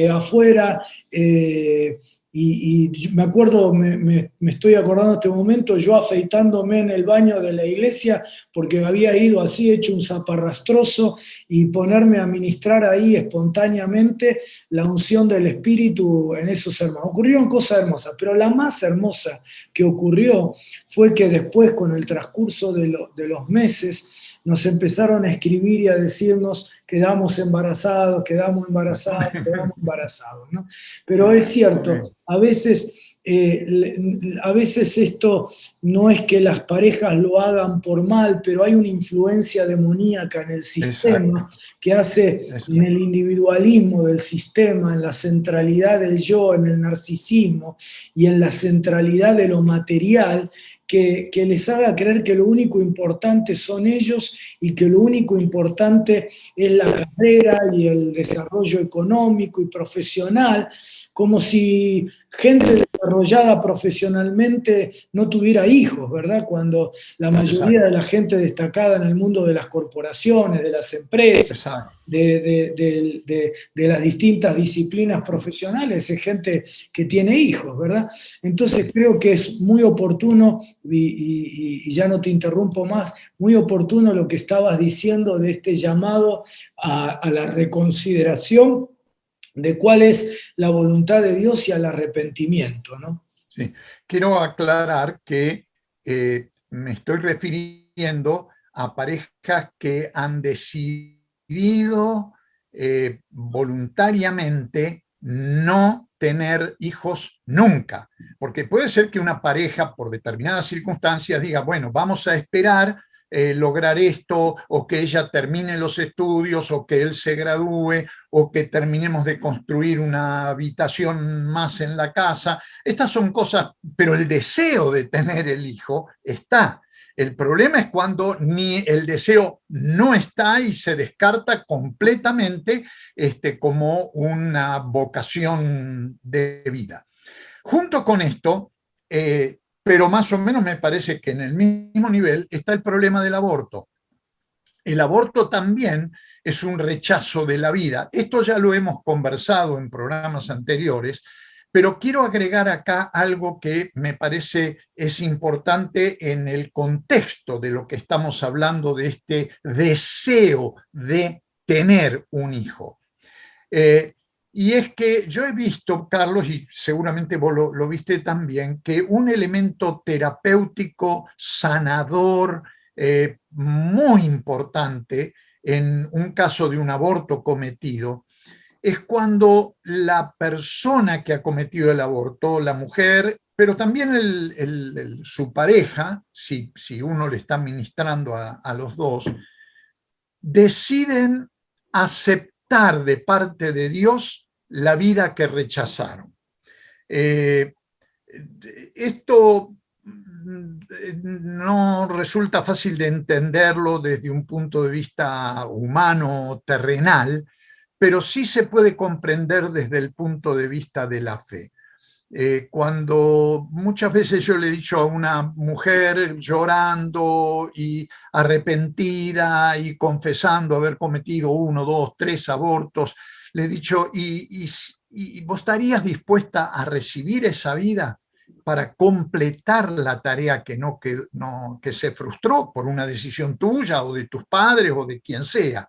[SPEAKER 1] afuera, y me acuerdo, me estoy acordando en este momento, yo afeitándome en el baño de la iglesia, porque había ido así, hecho un zaparrastroso, y ponerme a ministrar ahí espontáneamente la unción del Espíritu en esos hermanos. Ocurrieron cosas hermosas, pero la más hermosa que ocurrió fue que después, con el transcurso de los meses, nos empezaron a escribir y a decirnos quedamos embarazados, quedamos embarazados, quedamos embarazados, ¿no? Pero es cierto, a veces esto no es que las parejas lo hagan por mal, pero hay una influencia demoníaca en el sistema que hace en el individualismo del sistema, en la centralidad del yo, en el narcisismo y en la centralidad de lo material, que les haga creer que lo único importante son ellos y que lo único importante es la carrera y el desarrollo económico y profesional, como si gente desarrollada profesionalmente no tuviera hijos, ¿verdad? Cuando la mayoría de la gente destacada en el mundo de las corporaciones, de las empresas, de las distintas disciplinas profesionales, es gente que tiene hijos, ¿verdad? Entonces creo que es muy oportuno, y ya no te interrumpo más, muy oportuno lo que estabas diciendo de este llamado a la reconsideración de cuál es la voluntad de Dios y al arrepentimiento, ¿no?
[SPEAKER 2] Sí. Quiero aclarar que me estoy refiriendo a parejas que han decidido voluntariamente no tener hijos nunca, porque puede ser que una pareja por determinadas circunstancias diga, bueno, vamos a esperar lograr esto, o que ella termine los estudios, o que él se gradúe, o que terminemos de construir una habitación más en la casa. Estas son cosas, pero el deseo de tener el hijo está. El problema es cuando ni el deseo no está y se descarta completamente como una vocación de vida. Junto con esto, pero más o menos me parece que en el mismo nivel está el problema del aborto. El aborto también es un rechazo de la vida. Esto ya lo hemos conversado en programas anteriores, pero quiero agregar acá algo que me parece es importante en el contexto de lo que estamos hablando, de este deseo de tener un hijo. Y es que yo he visto, Carlos, y seguramente vos lo viste también, que un elemento terapéutico, sanador, muy importante en un caso de un aborto cometido, es cuando la persona que ha cometido el aborto, la mujer, pero también su pareja, si uno le está ministrando a los dos, deciden aceptar de parte de Dios la vida que rechazaron. Esto no resulta fácil de entenderlo desde un punto de vista humano, terrenal, pero sí se puede comprender desde el punto de vista de la fe. Cuando muchas veces yo le he dicho a una mujer llorando y arrepentida y confesando haber cometido 1, 2, 3 abortos, le he dicho, ¿y vos estarías dispuesta a recibir esa vida para completar la tarea que se frustró por una decisión tuya o de tus padres o de quien sea?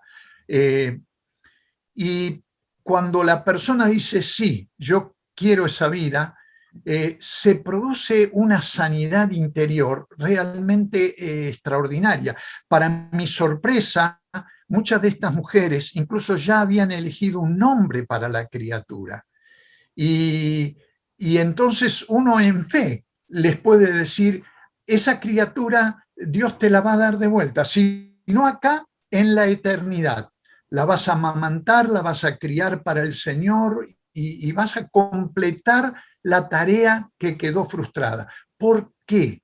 [SPEAKER 2] Y cuando la persona dice, sí, yo quiero esa vida, se produce una sanidad interior realmente extraordinaria. Para mi sorpresa, muchas de estas mujeres incluso ya habían elegido un nombre para la criatura. Y entonces uno en fe les puede decir, esa criatura Dios te la va a dar de vuelta, si no acá, en la eternidad. La vas a amamantar, la vas a criar para el Señor y vas a completar la tarea que quedó frustrada. ¿Por qué?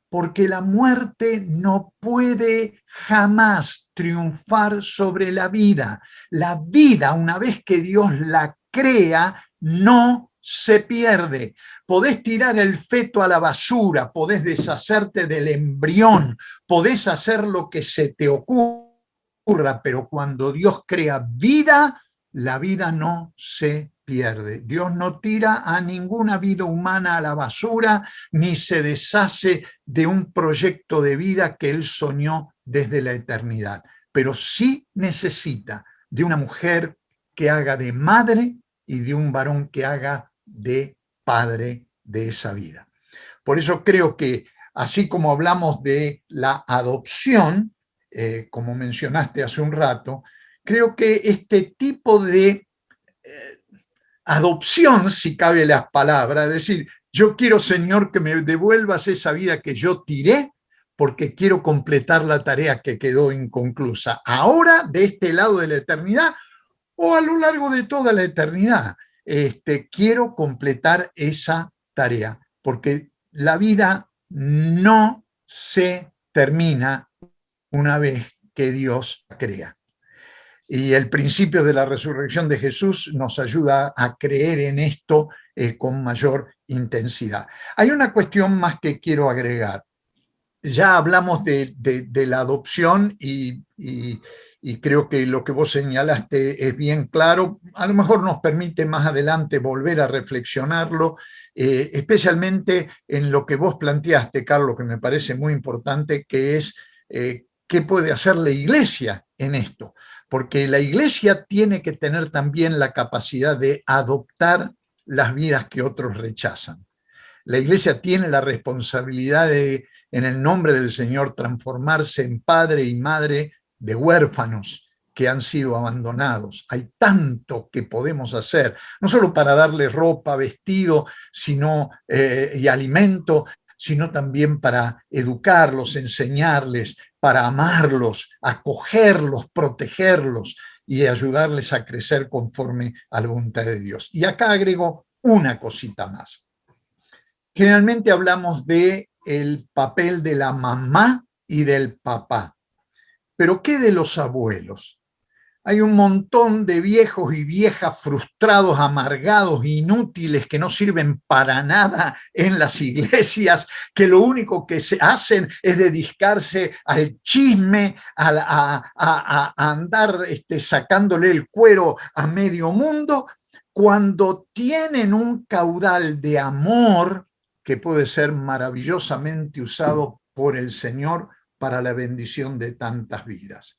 [SPEAKER 2] Porque la muerte no puede jamás triunfar sobre la vida. La vida, una vez que Dios la crea, no se pierde. Podés tirar el feto a la basura, podés deshacerte del embrión, podés hacer lo que se te ocurra, pero cuando Dios crea vida, la vida no se pierde. Dios no tira a ninguna vida humana a la basura, ni se deshace de un proyecto de vida que Él soñó desde la eternidad. Pero sí necesita de una mujer que haga de madre y de un varón que haga de padre de esa vida. Por eso creo que, así como hablamos de la adopción, como mencionaste hace un rato, creo que este tipo de adopción, si cabe la palabra, es decir, yo quiero, Señor, que me devuelvas esa vida que yo tiré porque quiero completar la tarea que quedó inconclusa, ahora de este lado de la eternidad o a lo largo de toda la eternidad. Quiero completar esa tarea porque la vida no se termina una vez que Dios crea. Y el principio de la resurrección de Jesús nos ayuda a creer en esto con mayor intensidad. Hay una cuestión más que quiero agregar. Ya hablamos de la adopción y creo que lo que vos señalaste es bien claro. A lo mejor nos permite más adelante volver a reflexionarlo, especialmente en lo que vos planteaste, Carlos, que me parece muy importante, que es qué puede hacer la Iglesia en esto. Porque la Iglesia tiene que tener también la capacidad de adoptar las vidas que otros rechazan. La Iglesia tiene la responsabilidad de, en el nombre del Señor, transformarse en padre y madre de huérfanos que han sido abandonados. Hay tanto que podemos hacer, no solo para darle ropa, vestido, y alimento, sino también para educarlos, enseñarles, para amarlos, acogerlos, protegerlos y ayudarles a crecer conforme a la voluntad de Dios. Y acá agrego una cosita más. Generalmente hablamos del papel de la mamá y del papá, pero ¿qué de los abuelos? Hay un montón de viejos y viejas frustrados, amargados, inútiles, que no sirven para nada en las iglesias, que lo único que se hacen es dedicarse al chisme, a andar sacándole el cuero a medio mundo, cuando tienen un caudal de amor que puede ser maravillosamente usado por el Señor para la bendición de tantas vidas.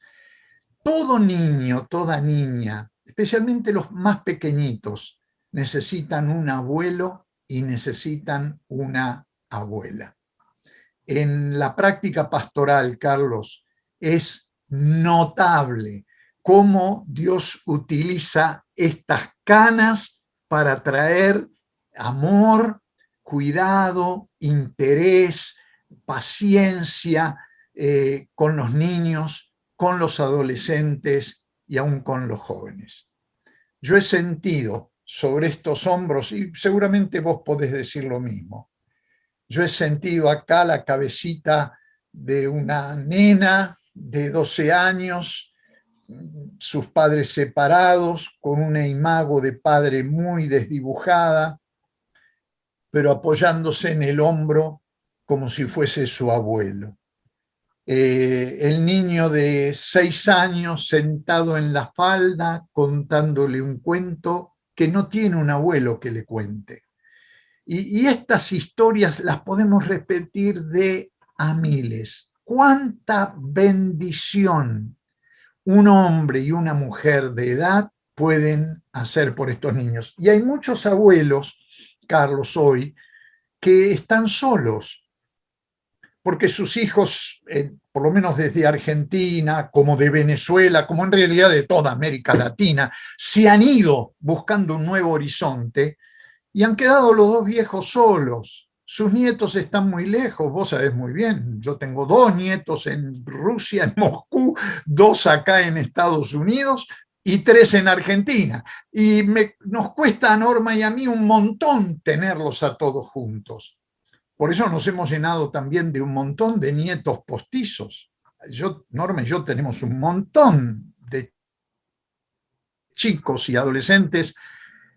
[SPEAKER 2] Todo niño, toda niña, especialmente los más pequeñitos, necesitan un abuelo y necesitan una abuela. En la práctica pastoral, Carlos, es notable cómo Dios utiliza estas canas para traer amor, cuidado, interés, paciencia con los niños, con los adolescentes y aún con los jóvenes. Yo he sentido sobre estos hombros, y seguramente vos podés decir lo mismo, yo he sentido acá la cabecita de una nena de 12 años, sus padres separados, con una imago de padre muy desdibujada, pero apoyándose en el hombro como si fuese su abuelo. El niño de 6 años sentado en la falda contándole un cuento que no tiene un abuelo que le cuente. Y estas historias las podemos repetir de a miles. ¡Cuánta bendición un hombre y una mujer de edad pueden hacer por estos niños! Y hay muchos abuelos, Carlos, hoy, que están solos, porque sus hijos, por lo menos desde Argentina, como de Venezuela, como en realidad de toda América Latina, se han ido buscando un nuevo horizonte y han quedado los dos viejos solos. Sus nietos están muy lejos, vos sabés muy bien. Yo tengo 2 nietos en Rusia, en Moscú, 2 acá en Estados Unidos, y 3 en Argentina. Y nos cuesta a Norma y a mí un montón tenerlos a todos juntos. Por eso nos hemos llenado también de un montón de nietos postizos. Norma y yo tenemos un montón de chicos y adolescentes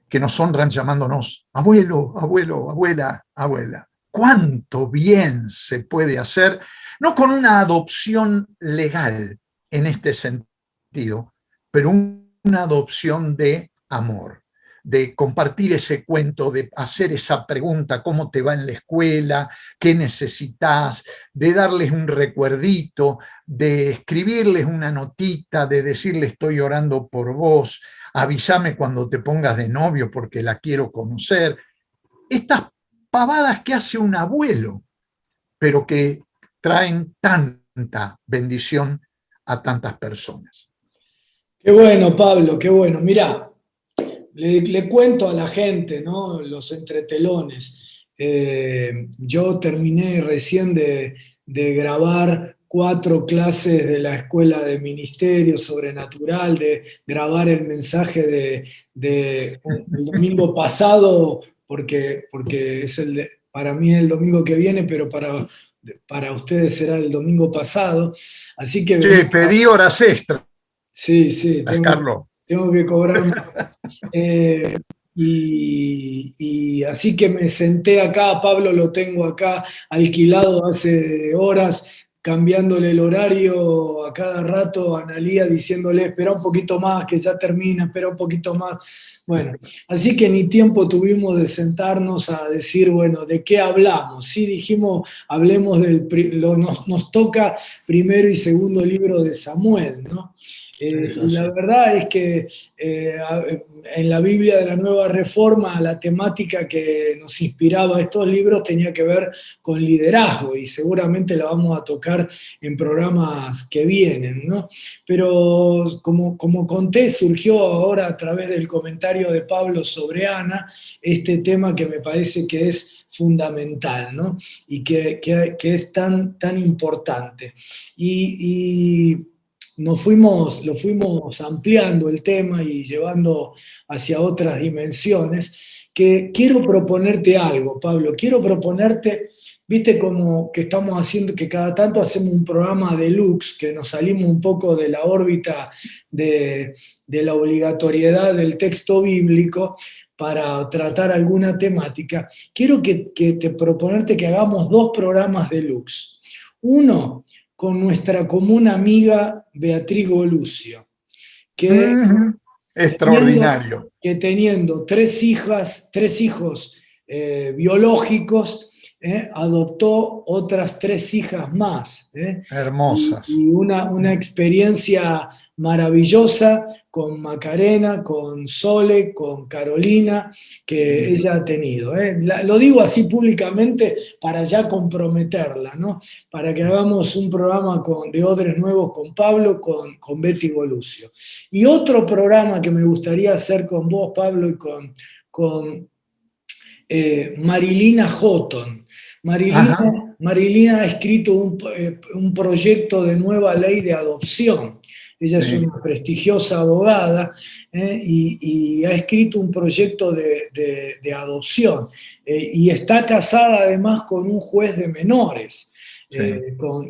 [SPEAKER 2] que nos honran llamándonos abuelo, abuelo, abuela, abuela. ¿Cuánto bien se puede hacer? No con una adopción legal en este sentido, pero una adopción de amor, de compartir ese cuento, de hacer esa pregunta, ¿cómo te va en la escuela? ¿Qué necesitas? De darles un recuerdito, de escribirles una notita, de decirles estoy orando por vos, avísame cuando te pongas de novio porque la quiero conocer. Estas pavadas que hace un abuelo, pero que traen tanta bendición a tantas personas.
[SPEAKER 1] Qué bueno, Pablo, qué bueno. Mirá, le cuento a la gente, ¿no? Los entretelones. Yo terminé recién de grabar 4 clases de la Escuela de Ministerio Sobrenatural, de grabar el mensaje el domingo pasado, porque es para mí el domingo que viene, pero para ustedes será el domingo pasado. Así que
[SPEAKER 2] Sí, pedí horas extras,
[SPEAKER 1] sí, sí,
[SPEAKER 2] Carlos.
[SPEAKER 1] tengo que cobrar más. Eh, y así que me senté acá, Pablo lo tengo acá alquilado hace horas, cambiándole el horario a cada rato a Analía, diciéndole, espera un poquito más, que ya termina, espera un poquito más. Bueno, así que ni tiempo tuvimos de sentarnos a decir, bueno, ¿de qué hablamos? Sí, dijimos, hablemos nos toca primero y segundo libro de Samuel, ¿no? Y la verdad es que en la Biblia de la Nueva Reforma la temática que nos inspiraba estos libros tenía que ver con liderazgo y seguramente la vamos a tocar en programas que vienen, ¿no? Pero como conté, surgió ahora a través del comentario de Pablo sobre Ana este tema que me parece que es fundamental, ¿no? Y que es tan importante. Y lo fuimos ampliando el tema y llevando hacia otras dimensiones, que quiero proponerte algo, Pablo, quiero proponerte, viste como que estamos haciendo, que cada tanto hacemos un programa deluxe, que nos salimos un poco de la órbita de la obligatoriedad del texto bíblico para tratar alguna temática. Quiero proponerte que hagamos 2 programas deluxe. Uno, con nuestra común amiga Beatriz Golucio, que,
[SPEAKER 2] Extraordinario.
[SPEAKER 1] teniendo 3 hijos biológicos, adoptó otras 3 hijas más.
[SPEAKER 2] Hermosas.
[SPEAKER 1] Y una experiencia maravillosa con Macarena, con Sole, con Carolina, que ella ha tenido. Lo digo así públicamente para ya comprometerla, ¿no? Para que hagamos un programa de Odres Nuevos con Pablo, con Betty Golucio. Y otro programa que me gustaría hacer con vos, Pablo, y con Marilina Houghton. Marilina ha escrito un proyecto de nueva ley de adopción. Ella es una prestigiosa abogada y ha escrito un proyecto de adopción. Y está casada además con un juez de menores.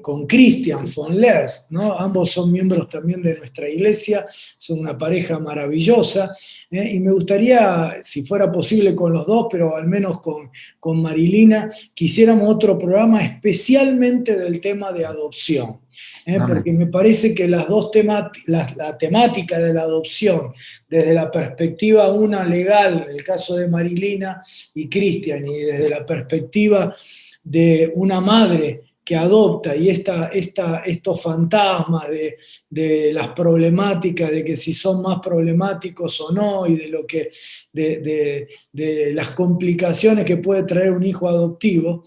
[SPEAKER 1] Con Christian von Lerst, ¿no? Ambos son miembros también de nuestra iglesia, son una pareja maravillosa, y me gustaría, si fuera posible con los dos, pero al menos con Marilina, que hiciéramos otro programa especialmente del tema de adopción. Porque me parece que las dos la temática de la adopción, desde la perspectiva una legal, en el caso de Marilina y Christian, y desde la perspectiva de una madre que adopta y estos fantasmas de las problemáticas, de que si son más problemáticos o no, y de las complicaciones que puede traer un hijo adoptivo,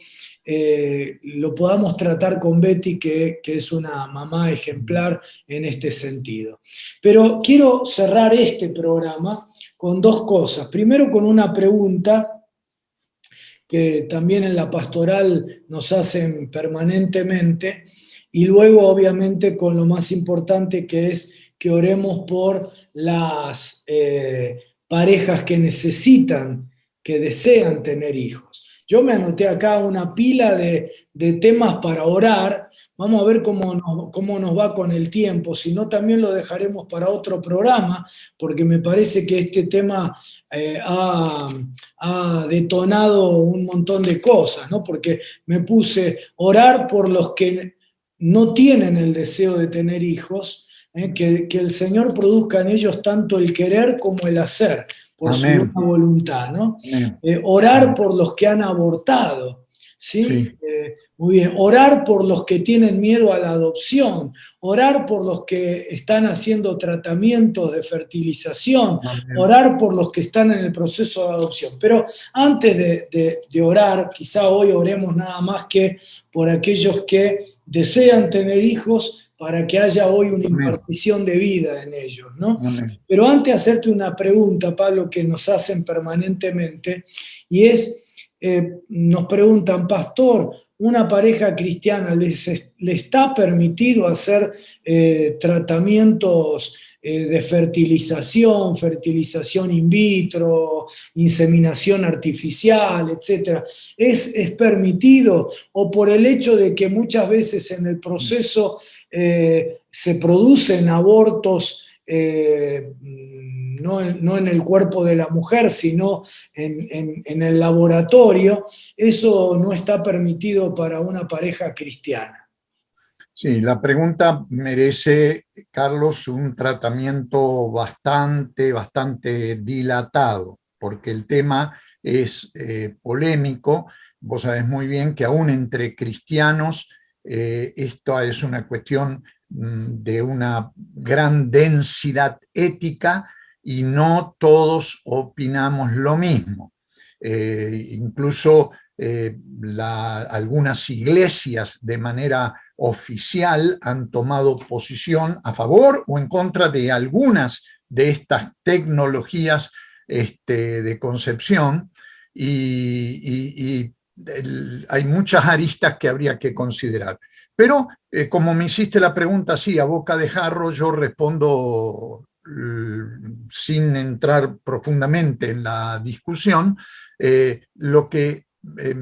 [SPEAKER 1] lo podamos tratar con Betty, que es una mamá ejemplar en este sentido. Pero quiero cerrar este programa con 2 cosas. Primero, con una pregunta que también en la pastoral nos hacen permanentemente, y luego obviamente con lo más importante, que es que oremos por las parejas que necesitan, que desean tener hijos. Yo me anoté acá una pila de temas para orar. Vamos a ver cómo nos va con el tiempo, si no también lo dejaremos para otro programa, porque me parece que este tema ha detonado un montón de cosas, ¿no? Porque me puse orar por los que no tienen el deseo de tener hijos, que el Señor produzca en ellos tanto el querer como el hacer, por su
[SPEAKER 2] Amén.
[SPEAKER 1] buena voluntad, ¿no?
[SPEAKER 2] Amén.
[SPEAKER 1] Orar por los que han abortado, ¿sí?
[SPEAKER 2] Sí.
[SPEAKER 1] Muy bien. Orar por los que tienen miedo a la adopción, orar por los que están haciendo tratamientos de fertilización,
[SPEAKER 2] Amén.
[SPEAKER 1] orar por los que están en el proceso de adopción. Pero antes de orar, quizá hoy oremos nada más que por aquellos que desean tener hijos, para que haya hoy una impartición de vida en ellos, ¿no?
[SPEAKER 2] Amén.
[SPEAKER 1] Pero antes de hacerte una pregunta, Pablo, que nos hacen permanentemente, y es, nos preguntan, pastor, ¿una pareja cristiana le está permitido hacer tratamientos de fertilización in vitro, inseminación artificial, etcétera? ¿Es permitido? ¿O por el hecho de que muchas veces en el proceso se producen abortos no en el cuerpo de la mujer, sino en el laboratorio, eso no está permitido para una pareja cristiana?
[SPEAKER 2] Sí, la pregunta merece, Carlos, un tratamiento bastante dilatado, porque el tema es polémico. Vos sabés muy bien que aún entre cristianos esto es una cuestión de una gran densidad ética y no todos opinamos lo mismo. Incluso algunas iglesias de manera oficial han tomado posición a favor o en contra de algunas de estas tecnologías de concepción y hay muchas aristas que habría que considerar. Pero como me hiciste la pregunta así a boca de jarro, yo respondo sin entrar profundamente en la discusión, lo que es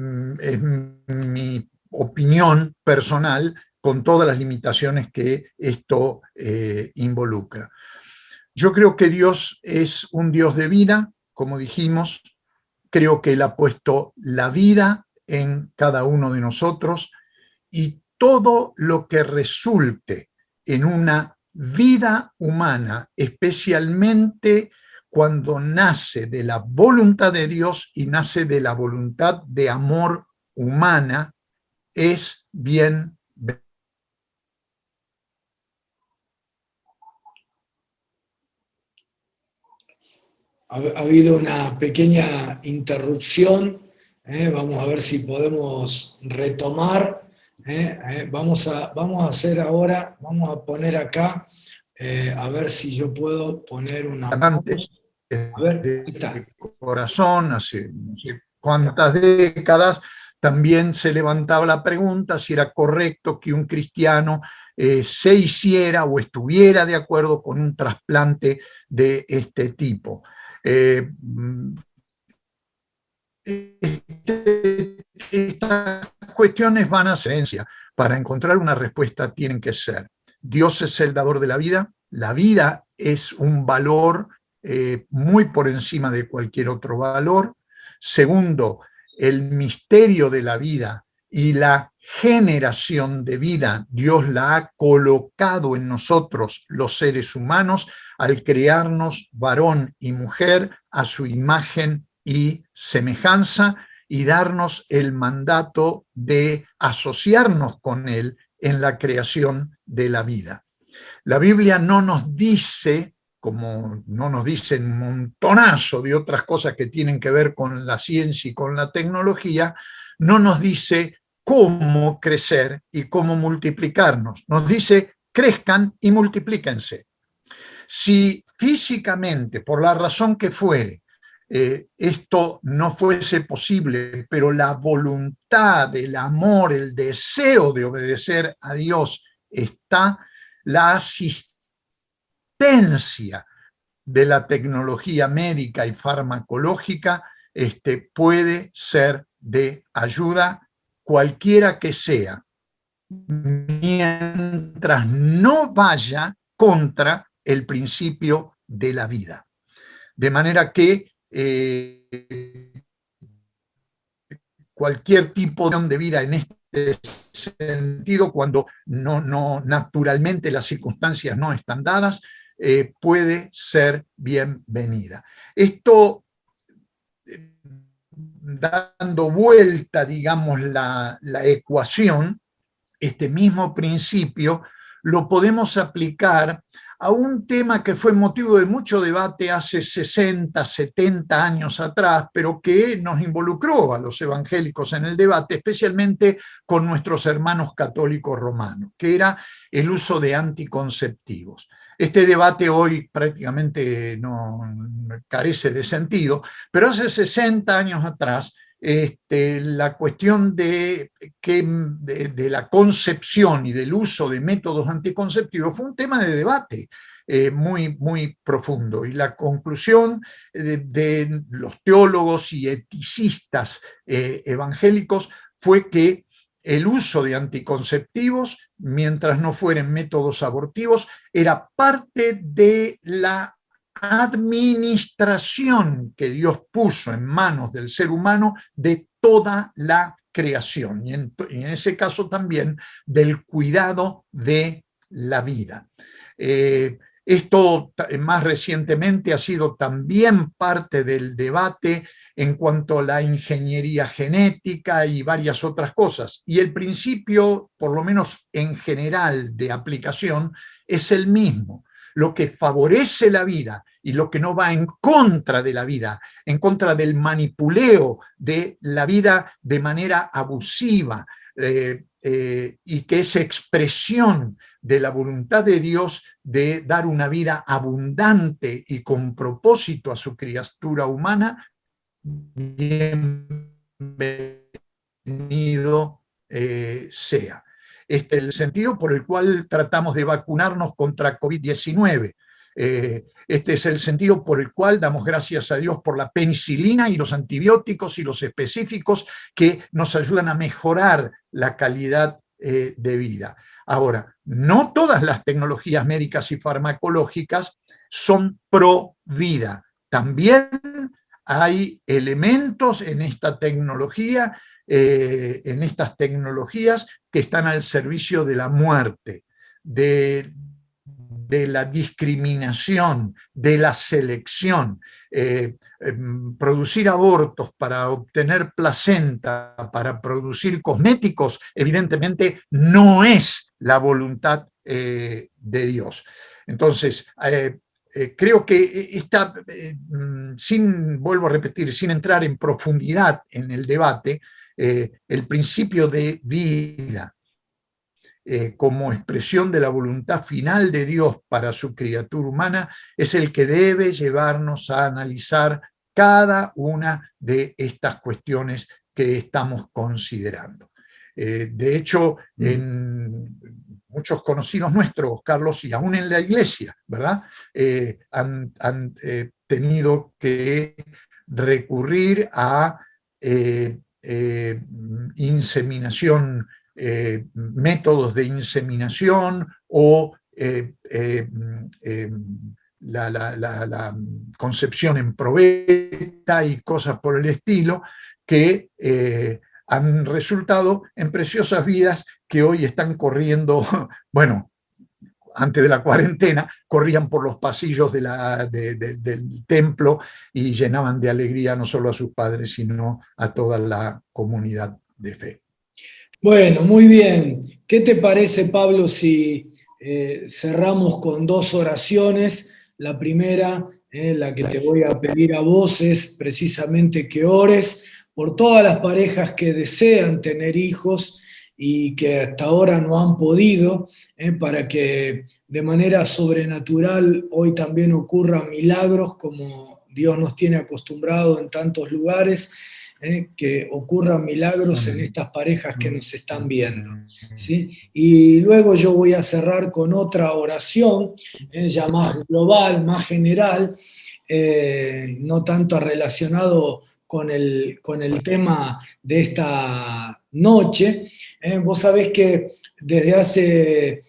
[SPEAKER 2] mi opinión personal con todas las limitaciones que esto involucra. Yo creo que Dios es un Dios de vida, como dijimos. Creo que Él ha puesto la vida en cada uno de nosotros y todo lo que resulte en una vida humana, especialmente cuando nace de la voluntad de Dios y nace de la voluntad de amor humana, es bien.
[SPEAKER 1] Ha habido una pequeña interrupción, vamos a ver si podemos retomar. Vamos a hacer ahora, vamos a poner acá, a ver si yo puedo poner una...
[SPEAKER 2] Antes
[SPEAKER 1] A ver, ahí está.
[SPEAKER 2] de corazón, hace no sé cuántas décadas, también se levantaba la pregunta si era correcto que un cristiano se hiciera o estuviera de acuerdo con un trasplante de este tipo. Estas cuestiones van a ser, para encontrar una respuesta tienen que ser: Dios es el dador de la vida es un valor muy por encima de cualquier otro valor. Segundo, el misterio de la vida y la generación de vida, Dios la ha colocado en nosotros los seres humanos al crearnos varón y mujer a su imagen y semejanza y darnos el mandato de asociarnos con Él en la creación de la vida. La Biblia no nos dice, como no nos dice un montonazo de otras cosas que tienen que ver con la ciencia y con la tecnología, no nos dice cómo crecer y cómo multiplicarnos. Nos dice: crezcan y multiplíquense. Si físicamente, por la razón que fuere, esto no fuese posible, pero la voluntad, el amor, el deseo de obedecer a Dios está, la asistencia potencia de la tecnología médica y farmacológica puede ser de ayuda cualquiera que sea, mientras no vaya contra el principio de la vida. De manera que cualquier tipo de vida en este sentido, cuando naturalmente las circunstancias no están dadas, puede ser bienvenida. Esto, dando vuelta, digamos, la ecuación, este mismo principio lo podemos aplicar a un tema que fue motivo de mucho debate hace 60, 70 años atrás, pero que nos involucró a los evangélicos en el debate, especialmente con nuestros hermanos católicos romanos, que era el uso de anticonceptivos. Este debate hoy prácticamente no carece de sentido, pero hace 60 años atrás la cuestión de la concepción y del uso de métodos anticonceptivos fue un tema de debate muy, muy profundo. Y la conclusión de los teólogos y eticistas evangélicos fue que el uso de anticonceptivos, mientras no fueran métodos abortivos, era parte de la administración que Dios puso en manos del ser humano de toda la creación, y en ese caso también del cuidado de la vida. Esto más recientemente ha sido también parte del debate en cuanto a la ingeniería genética y varias otras cosas. Y el principio, por lo menos en general, de aplicación es el mismo. Lo que favorece la vida y lo que no va en contra de la vida, en contra del manipuleo de la vida de manera abusiva, y que es expresión de la voluntad de Dios de dar una vida abundante y con propósito a su criatura humana, bienvenido sea. Este es el sentido por el cual tratamos de vacunarnos contra COVID-19. Este es el sentido por el cual damos gracias a Dios por la penicilina y los antibióticos y los específicos que nos ayudan a mejorar la calidad de vida. Ahora, no todas las tecnologías médicas y farmacológicas son pro vida. También hay elementos en esta tecnología, en estas tecnologías que están al servicio de la muerte, de la discriminación, de la selección. Producir abortos para obtener placenta, para producir cosméticos, evidentemente no es la voluntad de Dios. Entonces, creo que vuelvo a repetir, sin entrar en profundidad en el debate, el principio de vida como expresión de la voluntad final de Dios para su criatura humana es el que debe llevarnos a analizar cada una de estas cuestiones que estamos considerando. De hecho, en muchos conocidos nuestros, Carlos, y aún en la iglesia, ¿verdad? Han tenido que recurrir a inseminación, métodos de inseminación o la concepción en probeta y cosas por el estilo que han resultado en preciosas vidas que hoy están corriendo, bueno, antes de la cuarentena, corrían por los pasillos del templo y llenaban de alegría no solo a sus padres, sino a toda la comunidad de fe.
[SPEAKER 1] Bueno, muy bien. ¿Qué te parece, Pablo, si cerramos con dos oraciones? La primera, la que te voy a pedir a vos, es precisamente que ores por todas las parejas que desean tener hijos y que hasta ahora no han podido, para que de manera sobrenatural hoy también ocurran milagros como Dios nos tiene acostumbrado en tantos lugares, que ocurran milagros en estas parejas que nos están viendo, ¿sí? Y luego yo voy a cerrar con otra oración, ya más global, más general, no tanto relacionado con el tema de esta noche. Vos sabés que desde hace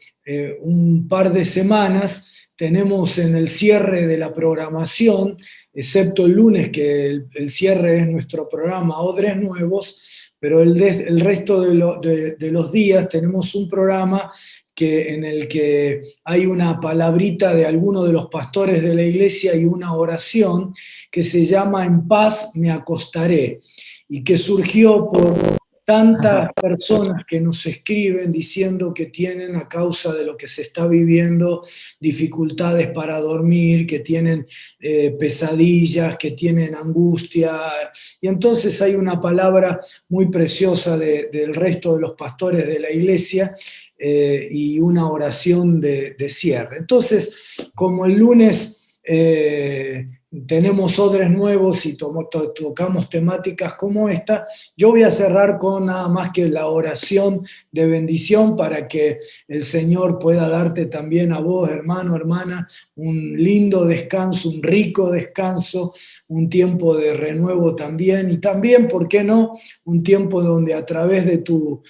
[SPEAKER 1] un par de semanas tenemos en el cierre de la programación, excepto el lunes, que el cierre es nuestro programa Odres Nuevos, pero el resto de los días tenemos un programa en el que hay una palabrita de alguno de los pastores de la iglesia y una oración que se llama En paz me acostaré, y que surgió por tantas personas que nos escriben diciendo que tienen, a causa de lo que se está viviendo, dificultades para dormir, que tienen pesadillas, que tienen angustia. Y entonces hay una palabra muy preciosa del resto de los pastores de la iglesia, y una oración de cierre. Entonces, como el lunes tenemos odres nuevos y tocamos temáticas como esta, yo voy a cerrar con nada más que la oración de bendición para que el Señor pueda darte también a vos, hermano, hermana, un lindo descanso, un rico descanso, un tiempo de renuevo también, y también, ¿por qué no?, un tiempo donde a través de tu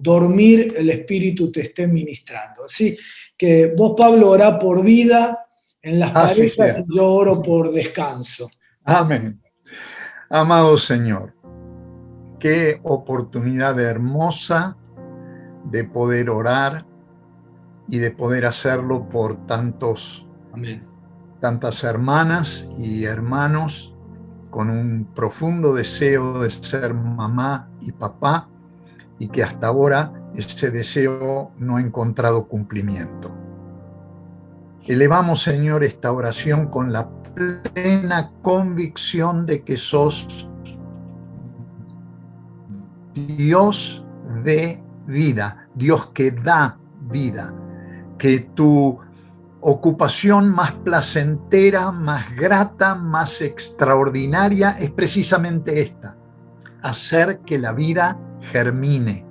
[SPEAKER 1] dormir el Espíritu te esté ministrando. Así que vos, Pablo, orá por vida en las
[SPEAKER 2] Así
[SPEAKER 1] parejas
[SPEAKER 2] sea.
[SPEAKER 1] y yo oro por descanso.
[SPEAKER 2] Amén. Amado Señor, qué oportunidad hermosa de poder orar y de poder hacerlo por
[SPEAKER 1] Amén.
[SPEAKER 2] tantas hermanas y hermanos con un profundo deseo de ser mamá y papá, y que hasta ahora ese deseo no ha encontrado cumplimiento. Elevamos, Señor, esta oración con la plena convicción de que sos Dios de vida, Dios que da vida, que tu ocupación más placentera, más grata, más extraordinaria es precisamente esta: hacer que la vida germine,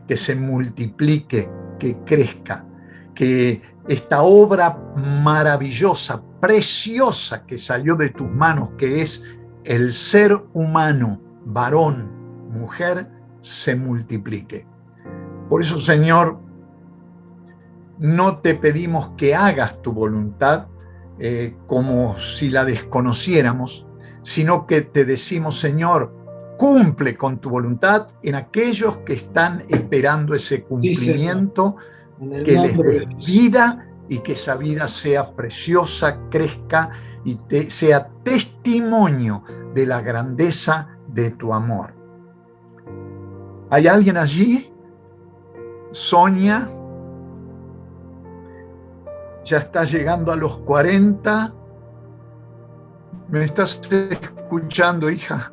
[SPEAKER 2] que se multiplique, que crezca, que esta obra maravillosa, preciosa que salió de tus manos, que es el ser humano, varón, mujer, se multiplique. Por eso, Señor, no te pedimos que hagas tu voluntad como si la desconociéramos, sino que te decimos, Señor, cumple con tu voluntad en aquellos que están esperando ese cumplimiento,
[SPEAKER 1] sí,
[SPEAKER 2] que les des vida y que esa vida sea preciosa, crezca y sea testimonio de la grandeza de tu amor. ¿Hay alguien allí? Sonia, ya está llegando a los 40. ¿Me estás escuchando, hija?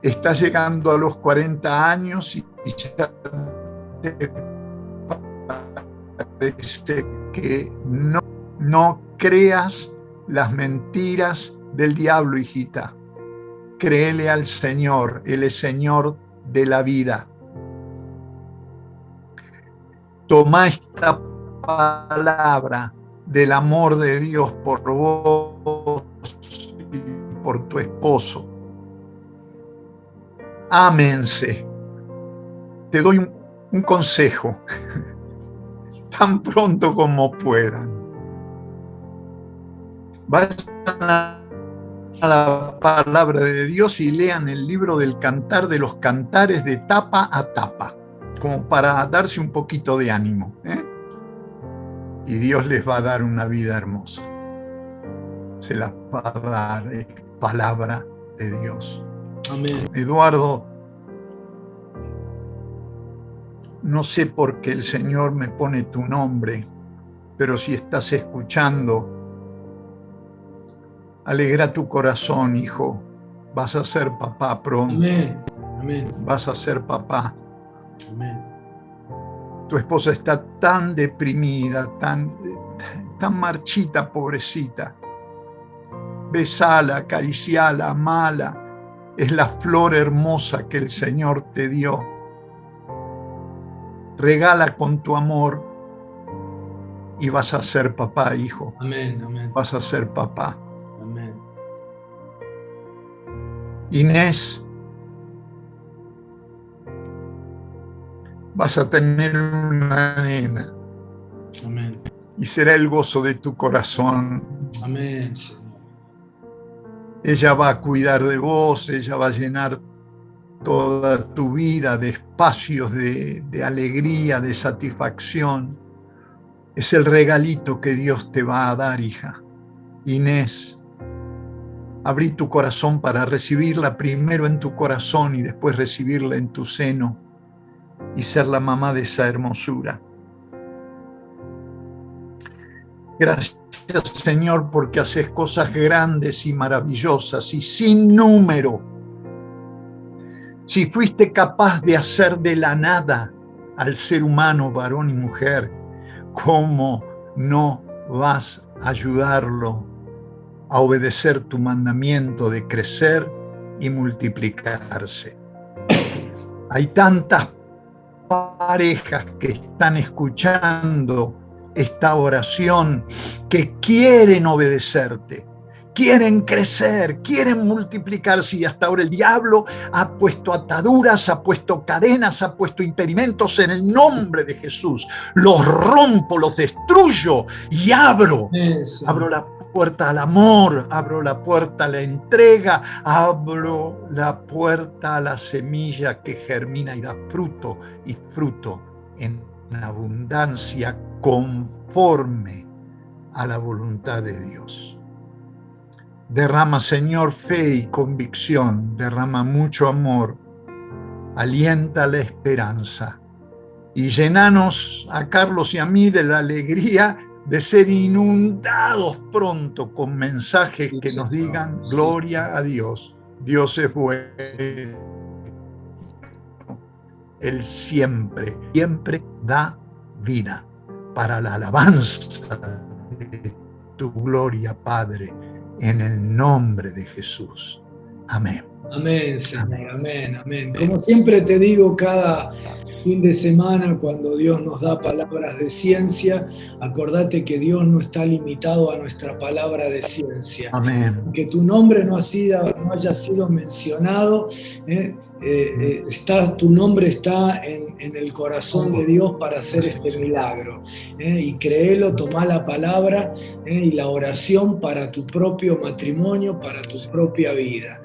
[SPEAKER 2] Estás llegando a los 40 años y ya te parece que no creas las mentiras del diablo, hijita. Créele al Señor, Él es Señor de la vida. Toma esta palabra del amor de Dios por vos y por tu esposo. Ámense. Te doy un consejo, tan pronto como puedan. Vayan a la palabra de Dios y lean el libro del Cantar de los Cantares de tapa a tapa, como para darse un poquito de ánimo, y Dios les va a dar una vida hermosa. Se las va a dar, palabra de Dios.
[SPEAKER 1] Amén.
[SPEAKER 2] Eduardo, no sé por qué el Señor me pone tu nombre, pero si estás escuchando, alegra tu corazón, hijo. Vas a ser papá pronto.
[SPEAKER 1] Amén. Amén.
[SPEAKER 2] Vas a ser papá.
[SPEAKER 1] Amén.
[SPEAKER 2] Tu esposa está tan deprimida, tan marchita, pobrecita. Besala, acariciala, amala. es la flor hermosa que el Señor te dio. Regala con tu amor y vas a ser papá, hijo.
[SPEAKER 1] Amén, amén.
[SPEAKER 2] Vas a ser papá.
[SPEAKER 1] Amén.
[SPEAKER 2] Inés, vas a tener una nena.
[SPEAKER 1] Amén.
[SPEAKER 2] Y será el gozo de tu corazón.
[SPEAKER 1] Amén, Señor.
[SPEAKER 2] Ella va a cuidar de vos, ella va a llenar toda tu vida de espacios de alegría, de satisfacción. Es el regalito que Dios te va a dar, hija. Inés, abrí tu corazón para recibirla primero en tu corazón y después recibirla en tu seno y ser la mamá de esa hermosura. Gracias, Señor, porque haces cosas grandes y maravillosas y sin número. Si fuiste capaz de hacer de la nada al ser humano, varón y mujer, ¿cómo no vas a ayudarlo a obedecer tu mandamiento de crecer y multiplicarse? Hay tantas parejas que están escuchando esta oración que quieren obedecerte, quieren crecer, quieren multiplicarse, y hasta ahora el diablo ha puesto ataduras, ha puesto cadenas, ha puesto impedimentos. En el nombre de Jesús los rompo, los destruyo y abro la puerta al amor, abro la puerta a la entrega, abro la puerta a la semilla que germina y da fruto, y fruto en abundancia conforme a la voluntad de Dios. Derrama, Señor, fe y convicción, derrama mucho amor, alienta la esperanza y llenanos a Carlos y a mí de la alegría de ser inundados pronto con mensajes que nos digan gloria a Dios. Dios es bueno. Él siempre, siempre da vida para la alabanza de tu gloria, Padre, en el nombre de Jesús. Amén.
[SPEAKER 1] Amén, Señor. Amén, amén. Como siempre te digo, cada fin de semana, cuando Dios nos da palabras de ciencia, acordate que Dios no está limitado a nuestra palabra de ciencia.
[SPEAKER 2] Amén.
[SPEAKER 1] Que tu nombre no haya sido mencionado, tu nombre está en el corazón de Dios para hacer este milagro. Y créelo, tomá la palabra y la oración para tu propio matrimonio, para tu propia vida.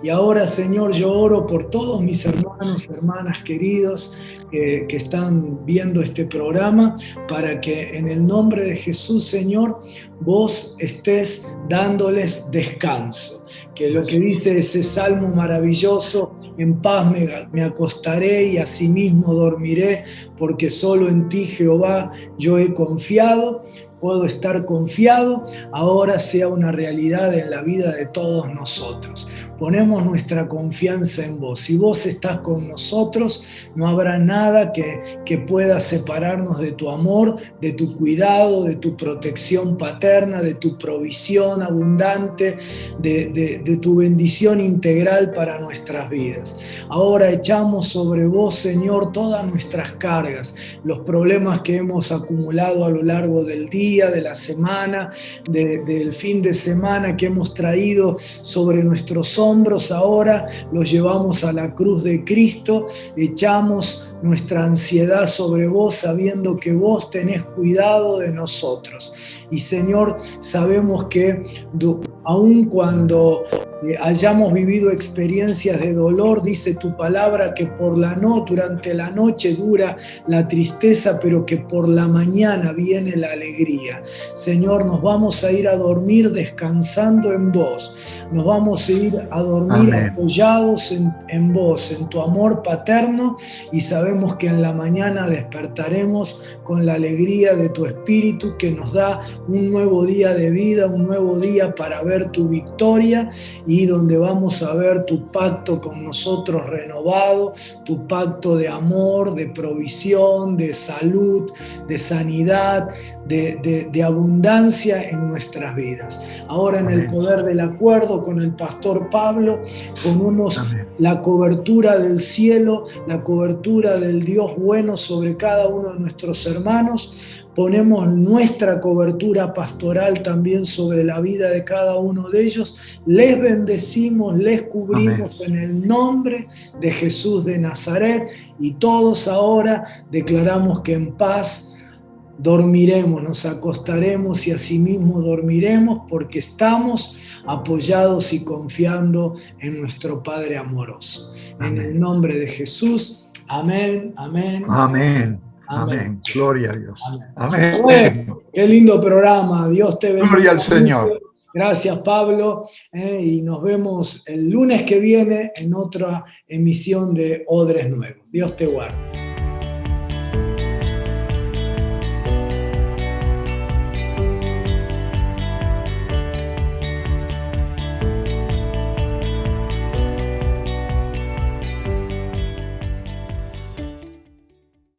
[SPEAKER 1] Y ahora, Señor, yo oro por todos mis hermanos, hermanas queridos que están viendo este programa, para que en el nombre de Jesús, Señor, vos estés dándoles descanso. Que lo que dice ese salmo maravilloso, en paz me acostaré y asimismo dormiré, porque solo en ti, Jehová, yo he confiado. Puedo estar confiado, ahora sea una realidad en la vida de todos nosotros. Ponemos nuestra confianza en vos. Si vos estás con nosotros, no habrá nada que pueda separarnos de tu amor, de tu cuidado, de tu protección paterna, de tu provisión abundante, de tu bendición integral para nuestras vidas. Ahora echamos sobre vos, Señor, todas nuestras cargas, los problemas que hemos acumulado a lo largo del día, de la semana, del fin de semana que hemos traído sobre nuestros hombros. Ahora los llevamos a la cruz de Cristo, echamos nuestra ansiedad sobre vos, sabiendo que vos tenés cuidado de nosotros. Y Señor, sabemos que aun cuando hayamos vivido experiencias de dolor, dice tu palabra que durante la noche dura la tristeza, pero que por la mañana viene la alegría. Señor, nos vamos a ir a dormir descansando en vos. Nos vamos a ir a dormir apoyados en vos, en tu amor paterno, y sabemos que en la mañana despertaremos con la alegría de tu Espíritu, que nos da un nuevo día de vida, un nuevo día para ver tu victoria y donde vamos a ver tu pacto con nosotros renovado, tu pacto de amor, de provisión, de salud, de sanidad, de abundancia en nuestras vidas. Ahora, en el poder del acuerdo con el pastor Pablo, ponemos la cobertura del cielo, la cobertura del Dios bueno sobre cada uno de nuestros hermanos. Ponemos nuestra cobertura pastoral también sobre la vida de cada uno de ellos. Les bendecimos, les cubrimos en el nombre de Jesús de Nazaret, y todos ahora declaramos que en paz dormiremos, nos acostaremos y asimismo dormiremos, porque estamos apoyados y confiando en nuestro Padre amoroso. En el nombre de Jesús, amén, amén.
[SPEAKER 2] Amén. Amén. Gloria a Dios. Amén.
[SPEAKER 1] Bueno, qué lindo programa. Dios te bendiga.
[SPEAKER 2] Gloria al Señor.
[SPEAKER 1] Gracias, Pablo. Y nos vemos el lunes que viene en otra emisión de Odres Nuevos. Dios te guarde.